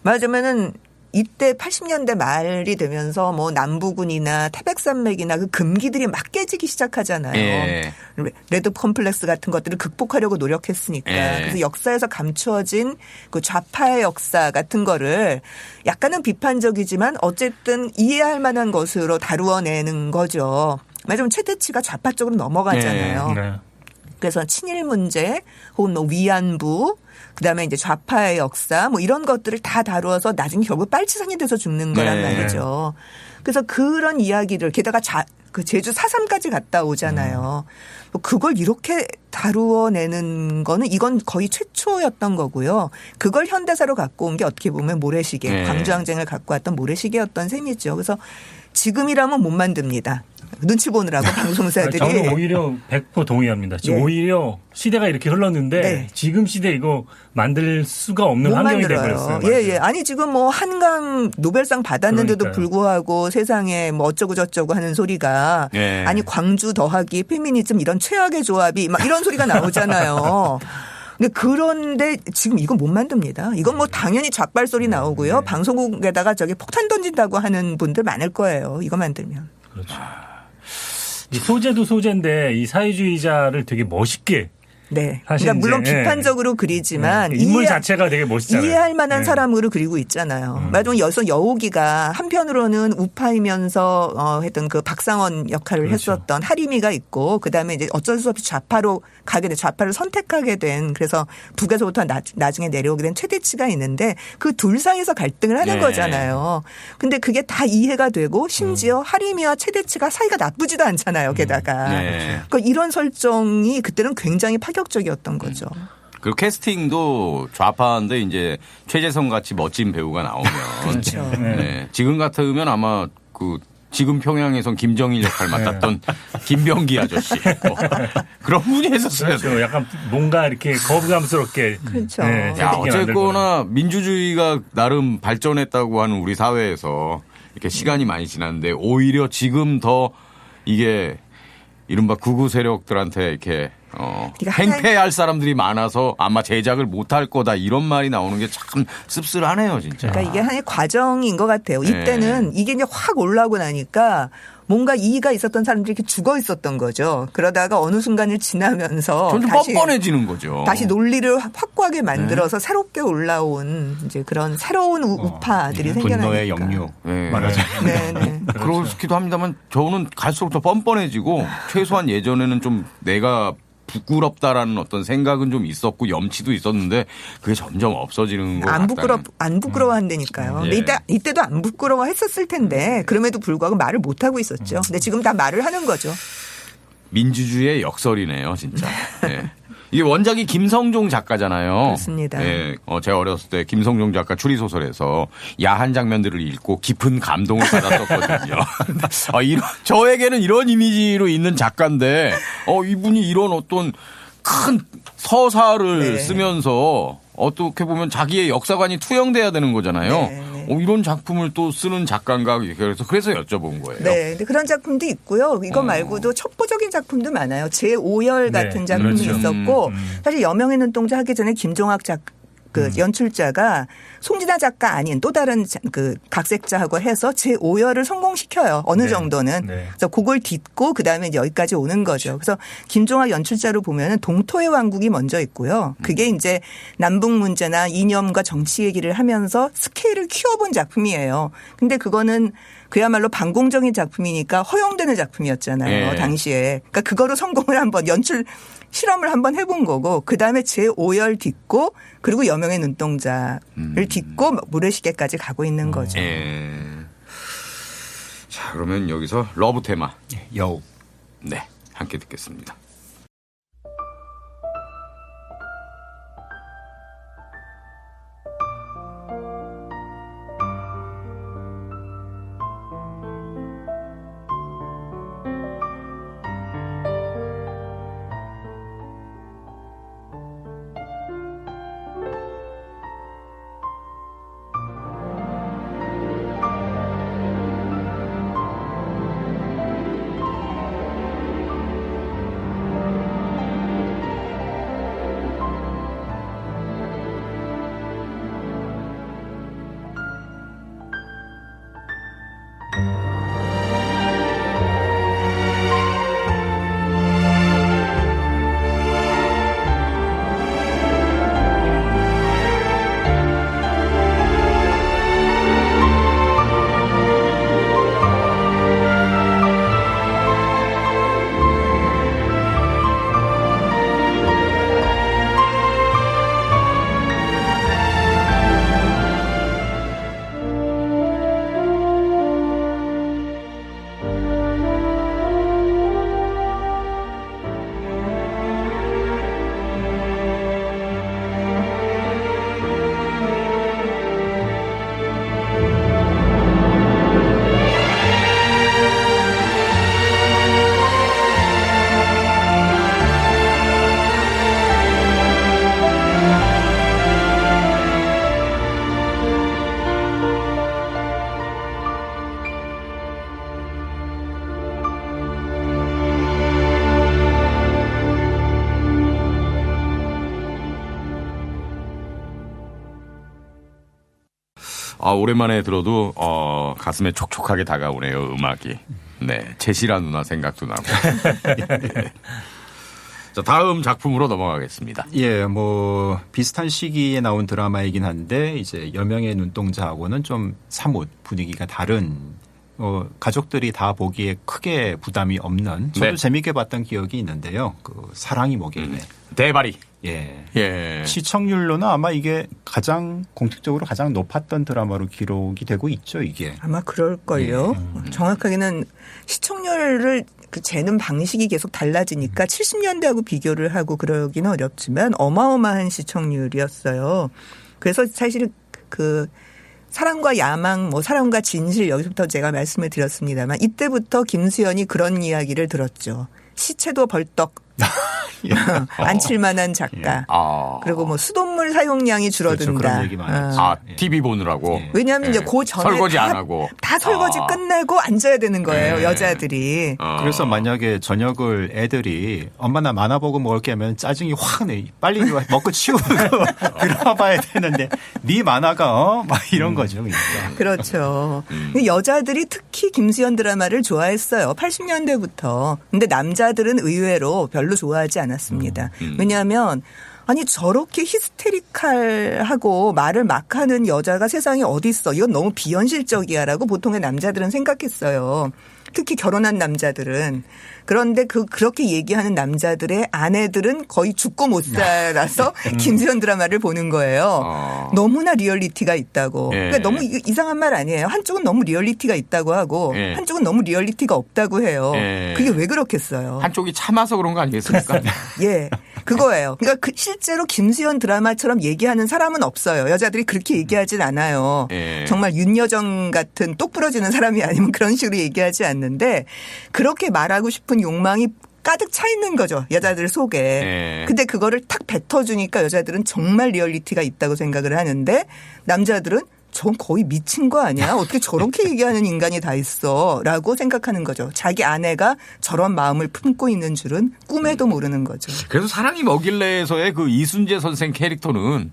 말하자면은 이때 80년대 말이 되면서 뭐 남부군이나 태백산맥이나 그 금기들이 막 깨지기 시작하잖아요. 예. 레드 컴플렉스 같은 것들을 극복하려고 노력했으니까. 예. 그래서 역사에서 감추어진 그 좌파의 역사 같은 거를 약간은 비판적이지만 어쨌든 이해할 만한 것으로 다루어내는 거죠. 말하자면 최대치가 좌파 쪽으로 넘어가잖아요. 네. 그래서 친일 문제 혹은 뭐 위안부 그다음에 이제 좌파의 역사 뭐 이런 것들을 다 다루어서 나중에 결국 빨치산이 돼서 죽는 거란 네. 말이죠. 그래서 그런 이야기를 게다가 그 제주 4.3까지 갔다 오잖아요. 그걸 이렇게 다루어내는 거는 이건 거의 최초였던 거고요. 그걸 현대사로 갖고 온 게 어떻게 보면 모래시계, 네. 광주항쟁을 갖고 왔던 모래시계였던 셈이죠. 그래서 지금이라면 못 만듭니다. 눈치 보느라고 방송사들이. 저는 오히려 100% 동의합니다. 지금 예. 오히려 시대가 이렇게 흘렀는데 네. 지금 시대 이거 만들 수가 없는 못 환경이 만들어요. 돼버렸어요. 예. 아니 지금 뭐 한강 노벨상 받았는데도 그러니까요. 불구하고 세상에 뭐 어쩌고 저쩌고 하는 소리가 예. 아니 광주 더하기 페미니즘 이런 최악의 조합이 막 이런 소리가 나오잖아요. 그런데 지금 이거 못 만듭니다. 이건 뭐 당연히 좌빨 소리 나오고요. 방송국에다가 저기 폭탄 던진다고 하는 분들 많을 거예요. 이거 만들면. 그렇죠. 이 소재도 소재인데 이 사회주의자를 되게 멋있게 네. 사실 그러니까 물론 이제, 비판적으로 그리지만 인물 자체가 되게 멋있잖아요. 이해할 만한 네. 사람으로 그리고 있잖아요. 말하자면 여기서 여우기가 한편으로는 우파이면서 했던 그 박상원 역할을 그렇죠. 했었던 하림이가 있고 그다음에 이제 어쩔 수 없이 좌파로 가게 돼 좌파를 선택하게 된 그래서 북에서부터 나중에 내려오게 된 최대치가 있는데 그 둘 사이에서 갈등을 하는 네. 거잖아요. 근데 그게 다 이해가 되고 심지어 하림이와 최대치가 사이가 나쁘지도 않잖아요. 게다가. 네. 그러니까 이런 설정이 그때는 굉장히 파격적이었던 거죠. 그리고 캐스팅도 좌파인데 이제 최재성 같이 멋진 배우가 나오면 그렇죠. 네. 지금 같으면 아마 그 지금 평양에선 김정일 역할 맡았던 김병기 아저씨 그런 분이 했었어요. 그렇죠. 약간 뭔가 이렇게 거부감스럽게. 그렇죠. 네, 야, 생기게 어쨌거나 민주주의가 나름 발전했다고 하는 우리 사회에서 이렇게 시간이 많이 지났는데 오히려 지금 더 이게 이른바 극우 세력들한테 이렇게 행패할 사람들이 많아서 아마 제작을 못할 거다 이런 말이 나오는 게 참 씁쓸하네요, 진짜. 그러니까 이게 하나의 과정인 것 같아요. 이때는 이게 이제 확 올라오고 나니까 뭔가 이의가 있었던 사람들이 이렇게 죽어 있었던 거죠. 그러다가 어느 순간을 지나면서 점점 뻔뻔해지는 거죠. 다시 논리를 확고하게 만들어서 새롭게 올라온 이제 그런 새로운 우파들이 생겨나니까. 분노의 역류 네. 말하자면. 네. 그렇기도 합니다만 저는 갈수록 더 뻔뻔해지고 최소한 예전에는 좀 내가 부끄럽다라는 어떤 생각은 좀 있었고 염치도 있었는데 그게 점점 없어지는 것 같아요. 안 부끄러워한다니까요. 예. 근데 이때도 안 부끄러워했었을 텐데 그럼에도 불구하고 말을 못 하고 있었죠. 근데 지금 다 말을 하는 거죠. 민주주의의 역설이네요, 진짜. 네. 이게 원작이 김성종 작가잖아요. 그렇습니다. 네. 제가 어렸을 때 김성종 작가 추리소설에서 야한 장면들을 읽고 깊은 감동을 받았었거든요. 저에게는 이런 이미지로 있는 작가인데, 이분이 이런 어떤 큰 서사를 네. 쓰면서 어떻게 보면 자기의 역사관이 투영돼야 되는 거잖아요. 네. 이런 작품을 또 쓰는 작가인가 그래서 여쭤본 거예요. 네, 근데 그런 작품도 있고요. 이거 말고도 첩보적인 작품도 많아요. 제5열 같은 네, 작품이 그렇죠. 있었고 사실 여명의 눈동자 하기 전에 김종학 연출자가 송진아 작가 아닌 또 다른 그 각색자하고 해서 제5열을 성공시켜요. 어느 네. 정도는. 네. 그래서 그걸 딛고 그다음에 이제 여기까지 오는 거죠. 그래서 김종학 연출자로 보면은 동토의 왕국이 먼저 있고요. 그게 이제 남북 문제나 이념과 정치 얘기를 하면서 스케일을 키워본 작품이에요. 근데 그거는 그야말로 반공적인 작품이니까 허용되는 작품이었잖아요. 네. 당시에. 그러니까 그거로 성공을 한번 실험을 한번 해본 거고 그다음에 제5열 딛고 그리고 여명의 눈동자를 딛고 모래시계까지 가고 있는 거죠. 예. 자, 그러면 여기서 러브 테마. 여우. 네, 함께 듣겠습니다. 오랜만에 들어도 가슴에 촉촉하게 다가오네요, 음악이. 네, 제시라 누나 생각도 나고. 네. 자, 다음 작품으로 넘어가겠습니다. 예, 뭐 비슷한 시기에 나온 드라마이긴 한데 이제 여명의 눈동자하고는 좀 사뭇 분위기가 다른 가족들이 다 보기에 크게 부담이 없는 저도 네. 재미있게 봤던 기억이 있는데요. 그 사랑이 뭐길래. 대바리. 예. 시청률로는 아마 이게 공식적으로 가장 높았던 드라마로 기록이 되고 있죠, 이게. 아마 그럴걸요. 정확하게는 시청률을 재는 방식이 계속 달라지니까 70년대하고 비교를 하고 그러기는 어렵지만 어마어마한 시청률이었어요. 그래서 사실 그 사랑과 야망, 사랑과 진실 여기서부터 제가 말씀을 드렸습니다만 이때부터 김수현이 그런 이야기를 들었죠. 시체도 벌떡 앉힐 만한 작가. 그리고 수돗물 사용량이 줄어든다. 그렇죠, 그런 얘기 많았죠. TV 보느라고. 왜냐하면 이제 그 전에 설거지 안 하고. 다 설거지 끝내고 앉아야 되는 거예요. 여자들이. 그래서 만약에 저녁을 애들이 엄마 나 만화 보고 먹을게 하면 짜증이 확 내. 빨리 먹고 치우고 들어봐야 되는데 네 만화가 막 이런 거죠. 그러니까. 그렇죠. 여자들이 특히 김수현 드라마를 좋아했어요. 80년대부터. 근데 남자들은 의외로 별로 좋아하지 않았습니다. 왜냐하면 저렇게 히스테리칼하고 말을 막 하는 여자가 세상에 어디 있어. 이건 너무 비현실적이야라고 보통의 남자들은 생각했어요. 특히 결혼한 남자들은. 그런데 그렇게 얘기하는 남자들의 아내들은 거의 죽고 못 살아서 김수현 드라마를 보는 거예요. 너무나 리얼리티가 있다고. 그러니까 너무 이상한 말 아니에요. 한쪽은 너무 리얼리티가 있다고 하고 한쪽은 너무 리얼리티가 없다고 해요. 그게 왜 그렇겠어요? 한쪽이 참아서 그런 거 아니겠습니까? 예. 그거예요. 그러니까 실제로 김수현 드라마처럼 얘기하는 사람은 없어요. 여자들이 그렇게 얘기하진 않아요. 정말 윤여정 같은 똑 부러지는 사람이 아니면 그런 식으로 얘기하지 않는데 그렇게 말하고 싶은 욕망이 가득 차 있는 거죠. 여자들 속에. 근데 그거를 탁 뱉어주니까 여자들은 정말 리얼리티가 있다고 생각을 하는데 남자들은 전 거의 미친 거 아니야? 어떻게 저렇게 얘기하는 인간이 다 있어? 라고 생각하는 거죠. 자기 아내가 저런 마음을 품고 있는 줄은 꿈에도 모르는 거죠. 그래서 사랑이 뭐길래에서의 그 이순재 선생 캐릭터는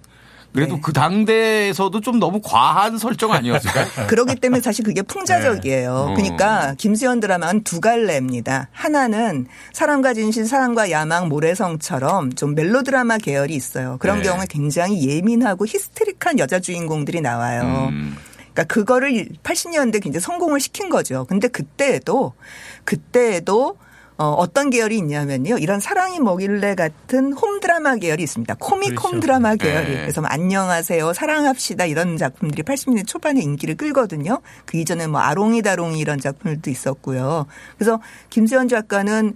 그래도 그 당대에서도 좀 너무 과한 설정 아니었을까요? 그렇기 때문에 사실 그게 풍자적이에요. 그러니까 김수현 드라마는 두 갈래입니다. 하나는 사랑과 진실, 사랑과 야망, 모래성처럼 좀 멜로드라마 계열이 있어요. 그런 경우에 굉장히 예민하고 히스테릭한 여자 주인공들이 나와요. 그러니까 그거를 80년대 굉장히 성공을 시킨 거죠. 근데 그때에도 어떤 계열이 있냐면요. 이런 사랑이 뭐길래 같은 홈드라마 계열이 있습니다. 코믹 그렇죠. 홈드라마 계열이. 그래서 안녕하세요. 사랑합시다. 이런 작품들이 80년대 초반에 인기를 끌거든요. 그 이전에 아롱이다롱이 이런 작품들도 있었고요. 그래서 김수현 작가는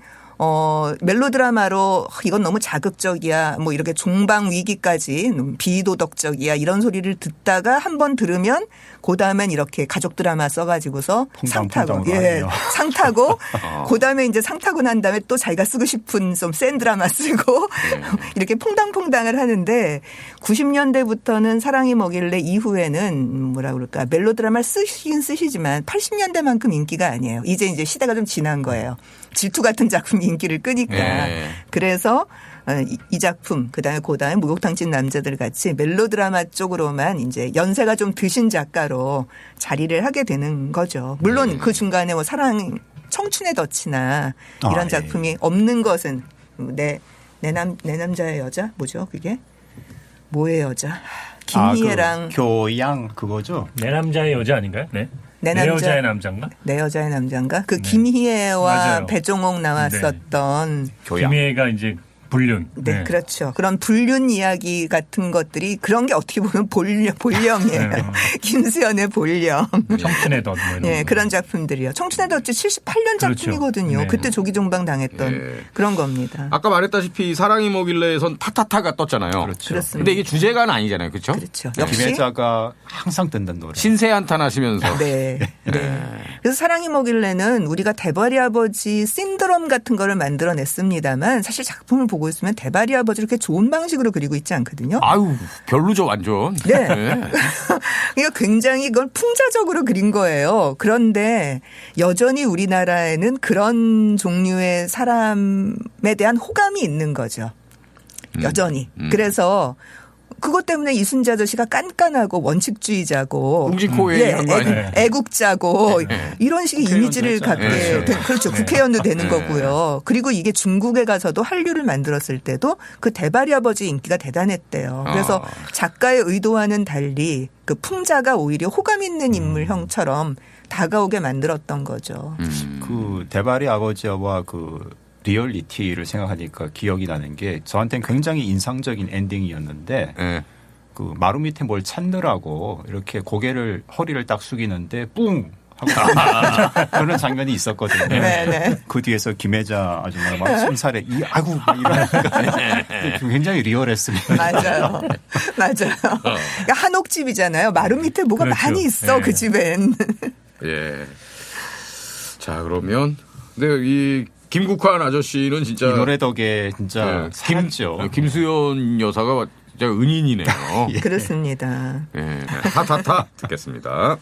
멜로드라마로 이건 너무 자극적이야. 이렇게 종방 위기까지 비도덕적이야. 이런 소리를 듣다가 한번 들으면 그다음엔 이렇게 가족 드라마 써가지고서 상 타고. 상 타고 그다음에 이제 상 타고 난 다음에 또 자기가 쓰고 싶은 좀 센 드라마 쓰고 이렇게 퐁당퐁당을 하는데 90년대부터는 사랑이 뭐길래 이후에는 뭐라 그럴까 멜로드라마를 쓰시긴 쓰시지만 80년대만큼 인기가 아니에요. 이제 시대가 좀 지난 거예요. 질투 같은 작품이 인기를 끄니까. 그래서 이 작품 그다음에 목욕탕 찐 남자들 같이 멜로드라마 쪽으로만 이제 연세가 좀 드신 작가로 자리를 하게 되는 거죠. 물론 그 중간에 사랑 청춘의 덫이나 이런 작품이 없는 것은 내 남자의 여자 뭐죠 그게 뭐의 여자 김희애랑 교양 그거죠. 내 남자의 여자 아닌가요? 네. 내 여자의 남자인가? 내 여자의 남자인가? 그 김희애와 맞아요. 배종옥 나왔었던 김희애가 이제 불륜. 네, 그렇죠. 그런 불륜 이야기 같은 것들이 그런 게 어떻게 보면 본령이에요. 김수현의 본령. 청춘의 덫. 네, 그런 작품들이요. 청춘의 덫이 78년 작품이거든요. 그렇죠. 그때 조기종방 당했던 그런 겁니다. 아까 말했다시피 사랑이 뭐길래에선 타타타가 떴잖아요. 그렇습니다. 근데 이게 주제가는 아니잖아요. 그렇죠? 그렇죠. 역시 김혜자가 항상 듣는 노래. 신세 한탄하시면서. 네. 그래서 사랑이 뭐길래는 우리가 대바리 아버지 신드롬 같은 거를 만들어냈습니다만 사실 작품을 보고 있으면 대바리 아버지를 그렇게 좋은 방식으로 그리고 있지 않거든요. 아유, 별로죠, 완전. 네. 그러니까 굉장히 그걸 풍자적으로 그린 거예요. 그런데 여전히 우리나라에는 그런 종류의 사람에 대한 호감이 있는 거죠. 여전히. 그래서 그것 때문에 이순재 아저씨가 깐깐하고 원칙주의자고 웅진코웨이 한 거 아니에요? 애국자고 이런 식의 국회의원도 이미지를 했잖아요. 갖게 네. 된 그렇죠. 네. 국회의원도 되는 네. 거고요. 그리고 이게 중국에 가서도 한류를 만들었을 때도 그 대바리 아버지 인기가 대단했대요. 그래서 작가의 의도와는 달리 그 풍자가 오히려 호감 있는 인물형처럼 다가오게 만들었던 거죠. 그 대바리 아버지와 그 리얼리티를 생각하니까 기억이 나는 게 저한테는 굉장히 인상적인 엔딩이었는데 네. 그 마루 밑에 뭘 찾느라고 이렇게 고개를 허리를 딱 숙이는데 뿡 하고 그런 장면이 있었거든요. 네네. 그 뒤에서 김혜자 아줌마가 막 순살에 아이고 막 이러니까 굉장히 리얼했습니다. 맞아요. 맞아요. 그러니까 한옥집이잖아요. 마루 밑에 뭐가 그렇죠. 많이 있어 네. 그 집엔. 예. 자, 그러면 근데 이 김국환 아저씨는 진짜 이 노래 덕에 진짜 살았죠. 김수현 여사가 진짜 은인이네요. 그렇습니다. 예. 타타타 듣겠습니다.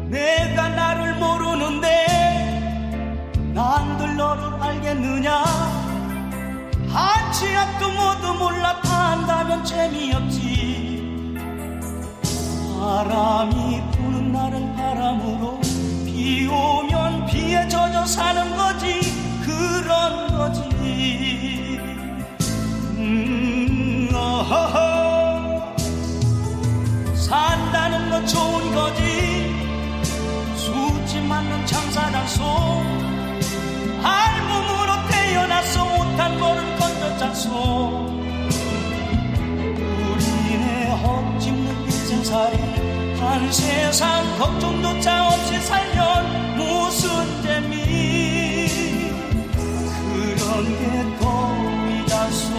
내가 나를 모르는데 난들 너를 알겠느냐 한치 앞도 모두 몰라 판다면 재미없지 바람이 부는 날은 바람으로 비 오면 비에 젖어 사는 거지 그런 거지 어허허 산다는 건 좋은 거지 수지 맞는 장사장소 알몸으로 태어나서 못한 거를 건졌장소 우리네 헛짚는 인생살이 한 세상 걱정조차 없이 살면 무슨 재미 그런 게 덕이다소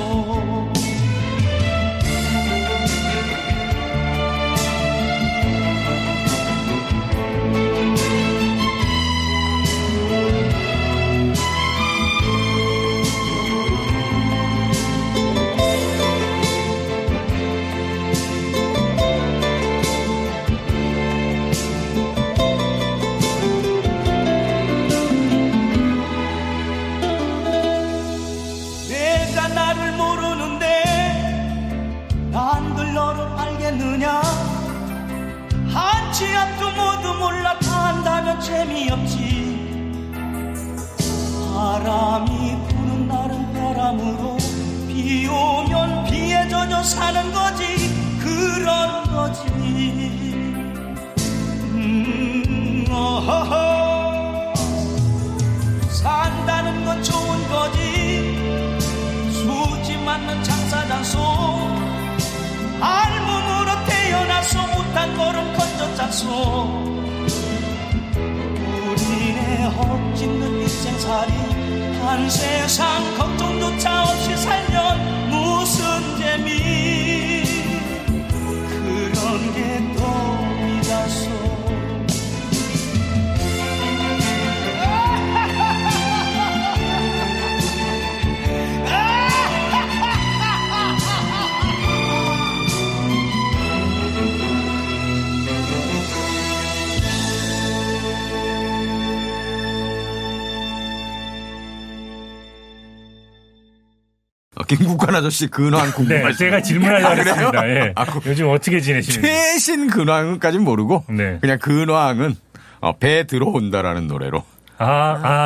내가 나를 모르는데 난들 너를 알겠느냐 한치 앞도 모두 몰라 판다면 재미없지 바람이 부는 날은 바람으로 비 오면 비에 젖어 사는 거지 그런 거지 어허허 산다는 건 좋은 거지 수지 맞는 장사장소 알몸으로 태어나서 못한 거를 건졌장소 우리네 헛짚는 인생살이 한 세상 걱정조차 없이 살면 무슨 재미 그런 게 덕이다소 김국환 아저씨 근황 네, 궁금하시죠? 제가 질문하려고 했습니다. 예. 아, 요즘 어떻게 지내시는지. 최신 근황까지는 모르고 네. 그냥 근황은 배 들어온다라는 노래로.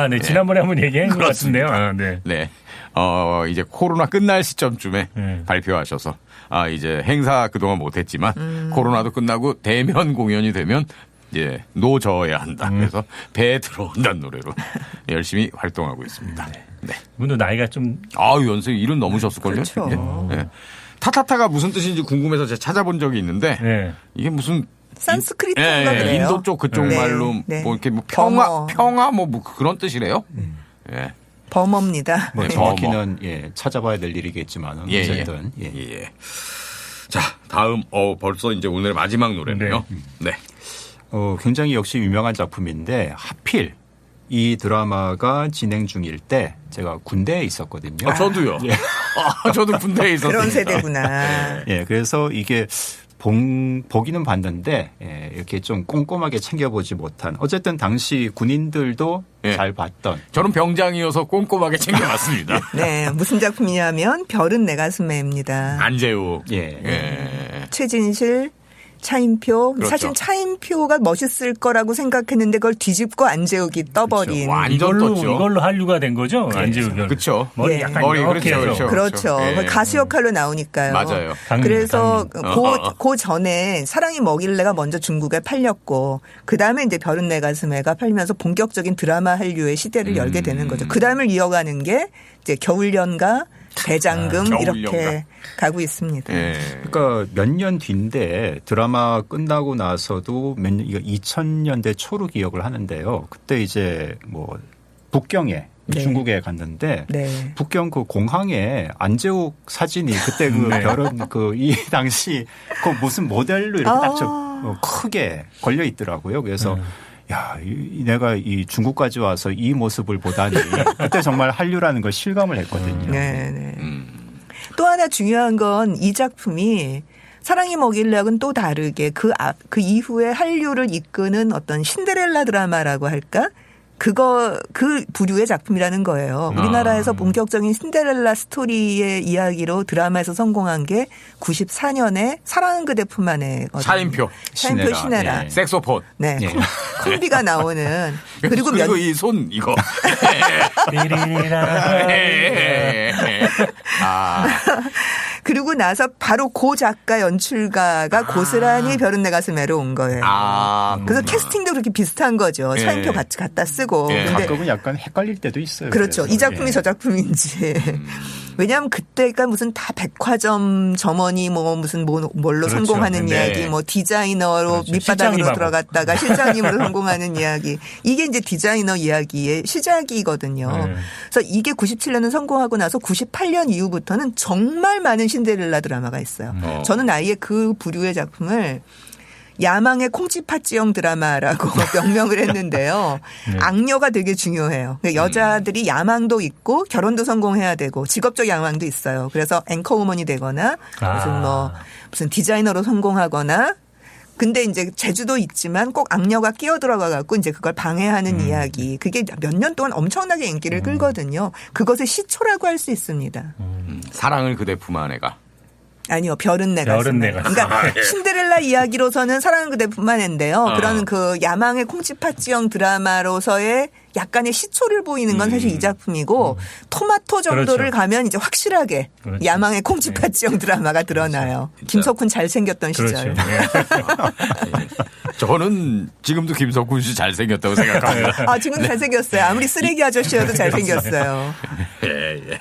네. 지난번에 한번 얘기한 것 같은데요. 네. 네. 이제 코로나 끝날 시점쯤에 네. 발표하셔서 이제 행사 그동안 못했지만 코로나도 끝나고 대면 공연이 되면 이제 노져야 한다. 그래서 배 들어온다는 노래로 열심히 활동하고 있습니다. 네. 이분도 나이가 좀 연세 일은 넘으셨을걸요? 그렇죠. 예. 네. 타타타가 무슨 뜻인지 궁금해서 제가 찾아본 적이 있는데 네. 이게 무슨 산스크리트인가 그래요. 인도 쪽 그쪽 네. 말로 네. 뭐 이렇게 뭐 범어. 평화 뭐 그런 뜻이래요. 예. 범어입니다. 뭐 네, 정확히는 찾아봐야 될 일이겠지만 어쨌든 예. 자, 다음 벌써 이제 오늘 마지막 노래네요. 네. 굉장히 역시 유명한 작품인데 하필 이 드라마가 진행 중일 때 제가 군대에 있었거든요. 저도요. 예. 저도 군대에 있었어요. 그런 세대구나. 예, 그래서 이게 보기는 봤는데 이렇게 좀 꼼꼼하게 챙겨보지 못한 어쨌든 당시 군인들도 예. 잘 봤던 저는 병장이어서 꼼꼼하게 챙겨봤습니다. 네, 무슨 작품이냐면 별은 내 가슴에입니다. 안재우. 예. 최진실, 차인표. 그렇죠. 사실 차인표가 멋있을 거라고 생각했는데 그걸 뒤집고 안재욱이 떠버린. 그렇죠. 완전 떴죠. 이걸로 한류가 된 거죠. 안재욱이. 그렇죠. 머리 예. 약간 머리 이렇게 그렇죠, 해서. 그렇죠. 그렇죠. 예. 가수 역할로 나오니까요. 맞아요. 그래서 강림. 그 전에 사랑이 먹일래가 먼저 중국에 팔렸고 그 다음에 이제 별은 내 가슴에가 팔리면서 본격적인 드라마 한류의 시대를 열게 되는 거죠. 그 다음을 이어가는 게 이제 겨울연가, 대장금 겨울연가. 이렇게 가고 있습니다. 예. 그러니까 몇 년 뒤인데 드라마 끝나고 나서도 이거 2000년대 초로 기억을 하는데요. 그때 이제 뭐 북경에 네. 중국에 갔는데 네. 북경 그 공항에 안재욱 사진이 그때 그 별은 이 당시 그 무슨 모델로 이렇게 딱 크게 걸려 있더라고요. 그래서 야, 내가 이 중국까지 와서 이 모습을 보다니 그때 정말 한류라는 걸 실감을 했거든요. 네, 네. 또 하나 중요한 건 이 작품이 사랑이 먹일래하고는 또 다르게 그 이후에 한류를 이끄는 어떤 신데렐라 드라마라고 할까? 그 부류의 작품이라는 거예요. 우리나라에서 본격적인 신데렐라 스토리의 이야기로 드라마에서 성공한 게 94년에 사랑은 그대 품 안에거든요. 차인표. 신해라. 예. 색소폰. 네. 콤비가 나오는 그리고 이 손 이거. 그리고 나서 바로 고 작가 연출가가 고스란히 별은 내 가슴에로 온 거예요. 그래서 캐스팅도 그렇게 비슷한 거죠. 예. 차인표 같이 갖다 쓰고. 예. 근데 가끔은 약간 헷갈릴 때도 있어요. 그렇죠. 그래서. 이 작품이 예. 저 작품인지. 왜냐하면 그때가 무슨 다 백화점 점원이 뭐 무슨 뭘로 그렇죠. 성공하는 네. 이야기, 뭐 디자이너로 그렇죠. 밑바닥으로 실장님하고. 들어갔다가 실장님으로 성공하는 이야기. 이게 이제 디자이너 이야기의 시작이거든요. 네. 그래서 이게 97년은 성공하고 나서 98년 이후부터는 정말 많은 신데렐라 드라마가 있어요. 저는 아예 그 부류의 작품을 야망의 콩쥐팥지형 드라마라고 명명을 했는데요. 악녀가 되게 중요해요. 여자들이 야망도 있고 결혼도 성공해야 되고 직업적 야망도 있어요. 그래서 앵커우먼이 되거나 무슨 디자이너로 성공하거나 근데 이제 재주도 있지만 꼭 악녀가 끼어 들어가 갖고 이제 그걸 방해하는 이야기. 그게 몇 년 동안 엄청나게 인기를 끌거든요. 그것을 시초라고 할 수 있습니다. 사랑을 그대 품 안에가. 아니요, 별은 내 가슴. 그러니까 신데렐라 이야기로서는 사랑은 그대뿐만 인데요. 그런 그 야망의 콩쥐팥지형 드라마로서의 약간의 시초를 보이는 건 사실 이 작품이고 토마토 정도를 그렇죠. 가면 이제 확실하게 그렇죠. 야망의 콩쥐팥지형 드라마가 드러나요. 김석훈 잘생겼던 시절. 그렇죠. 저는 지금도 김석훈 씨 잘생겼다고 생각합니다. 아, 지금 잘생겼어요. 아무리 쓰레기 아저씨여도 잘생겼어요. 예.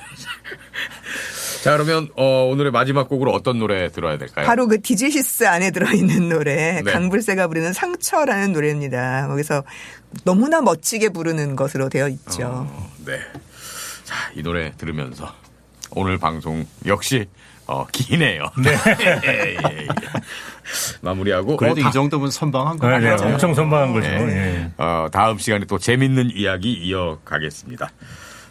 자, 그러면 오늘의 마지막 곡으로 어떤 노래 들어야 될까요? 바로 그 디지히스 안에 들어있는 노래 네. 강불새가 부르는 상처라는 노래입니다. 거기서 너무나 멋지게 부르는 것으로 되어 있죠. 네. 자, 이 노래 들으면서 오늘 방송 역시 기네요. 네. 예. 마무리하고 그래도 이 정도면 선방한 거 네, 네, 같아요. 엄청 선방한 거죠. 네. 예. 다음 시간에 또 재밌는 이야기 이어가겠습니다.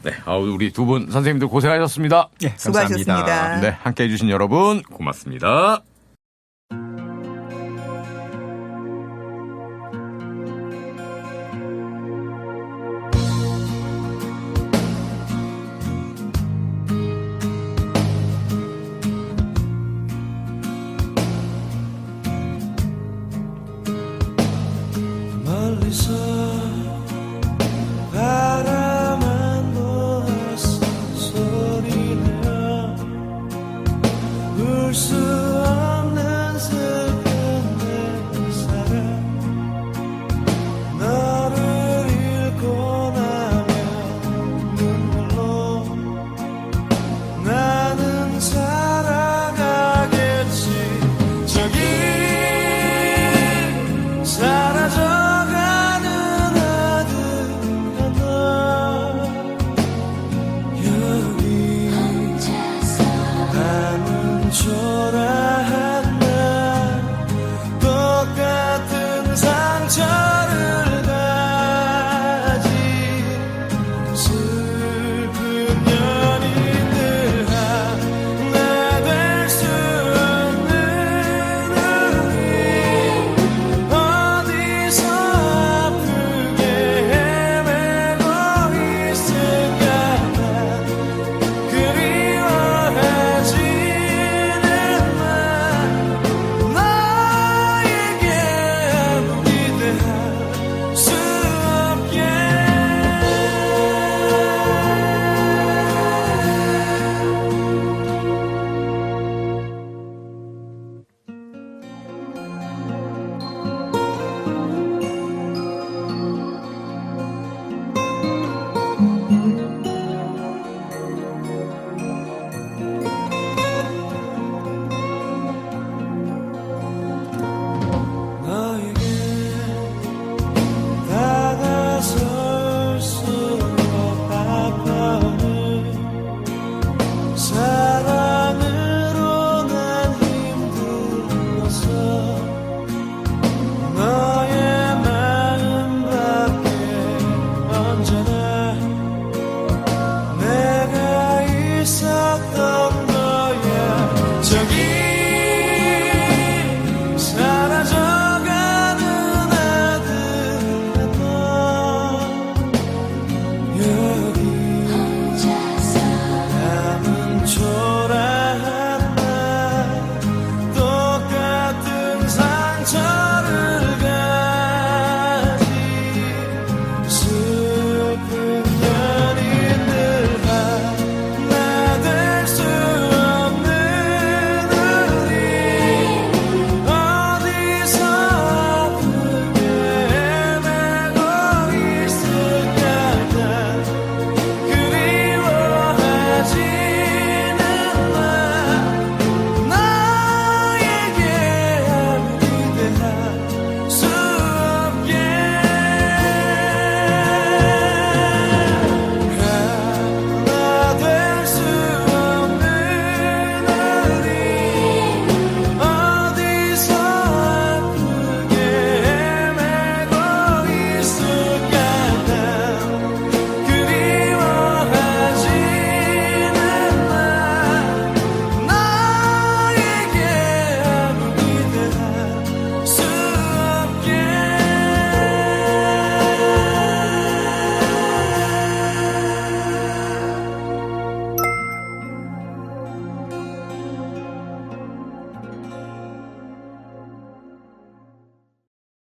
네, 우리 두 분 선생님들 고생하셨습니다. 예, 수고하셨습니다. 감사합니다. 네, 함께 해주신 여러분 고맙습니다. 멀리서 바라만 보았어 소리내어 울 수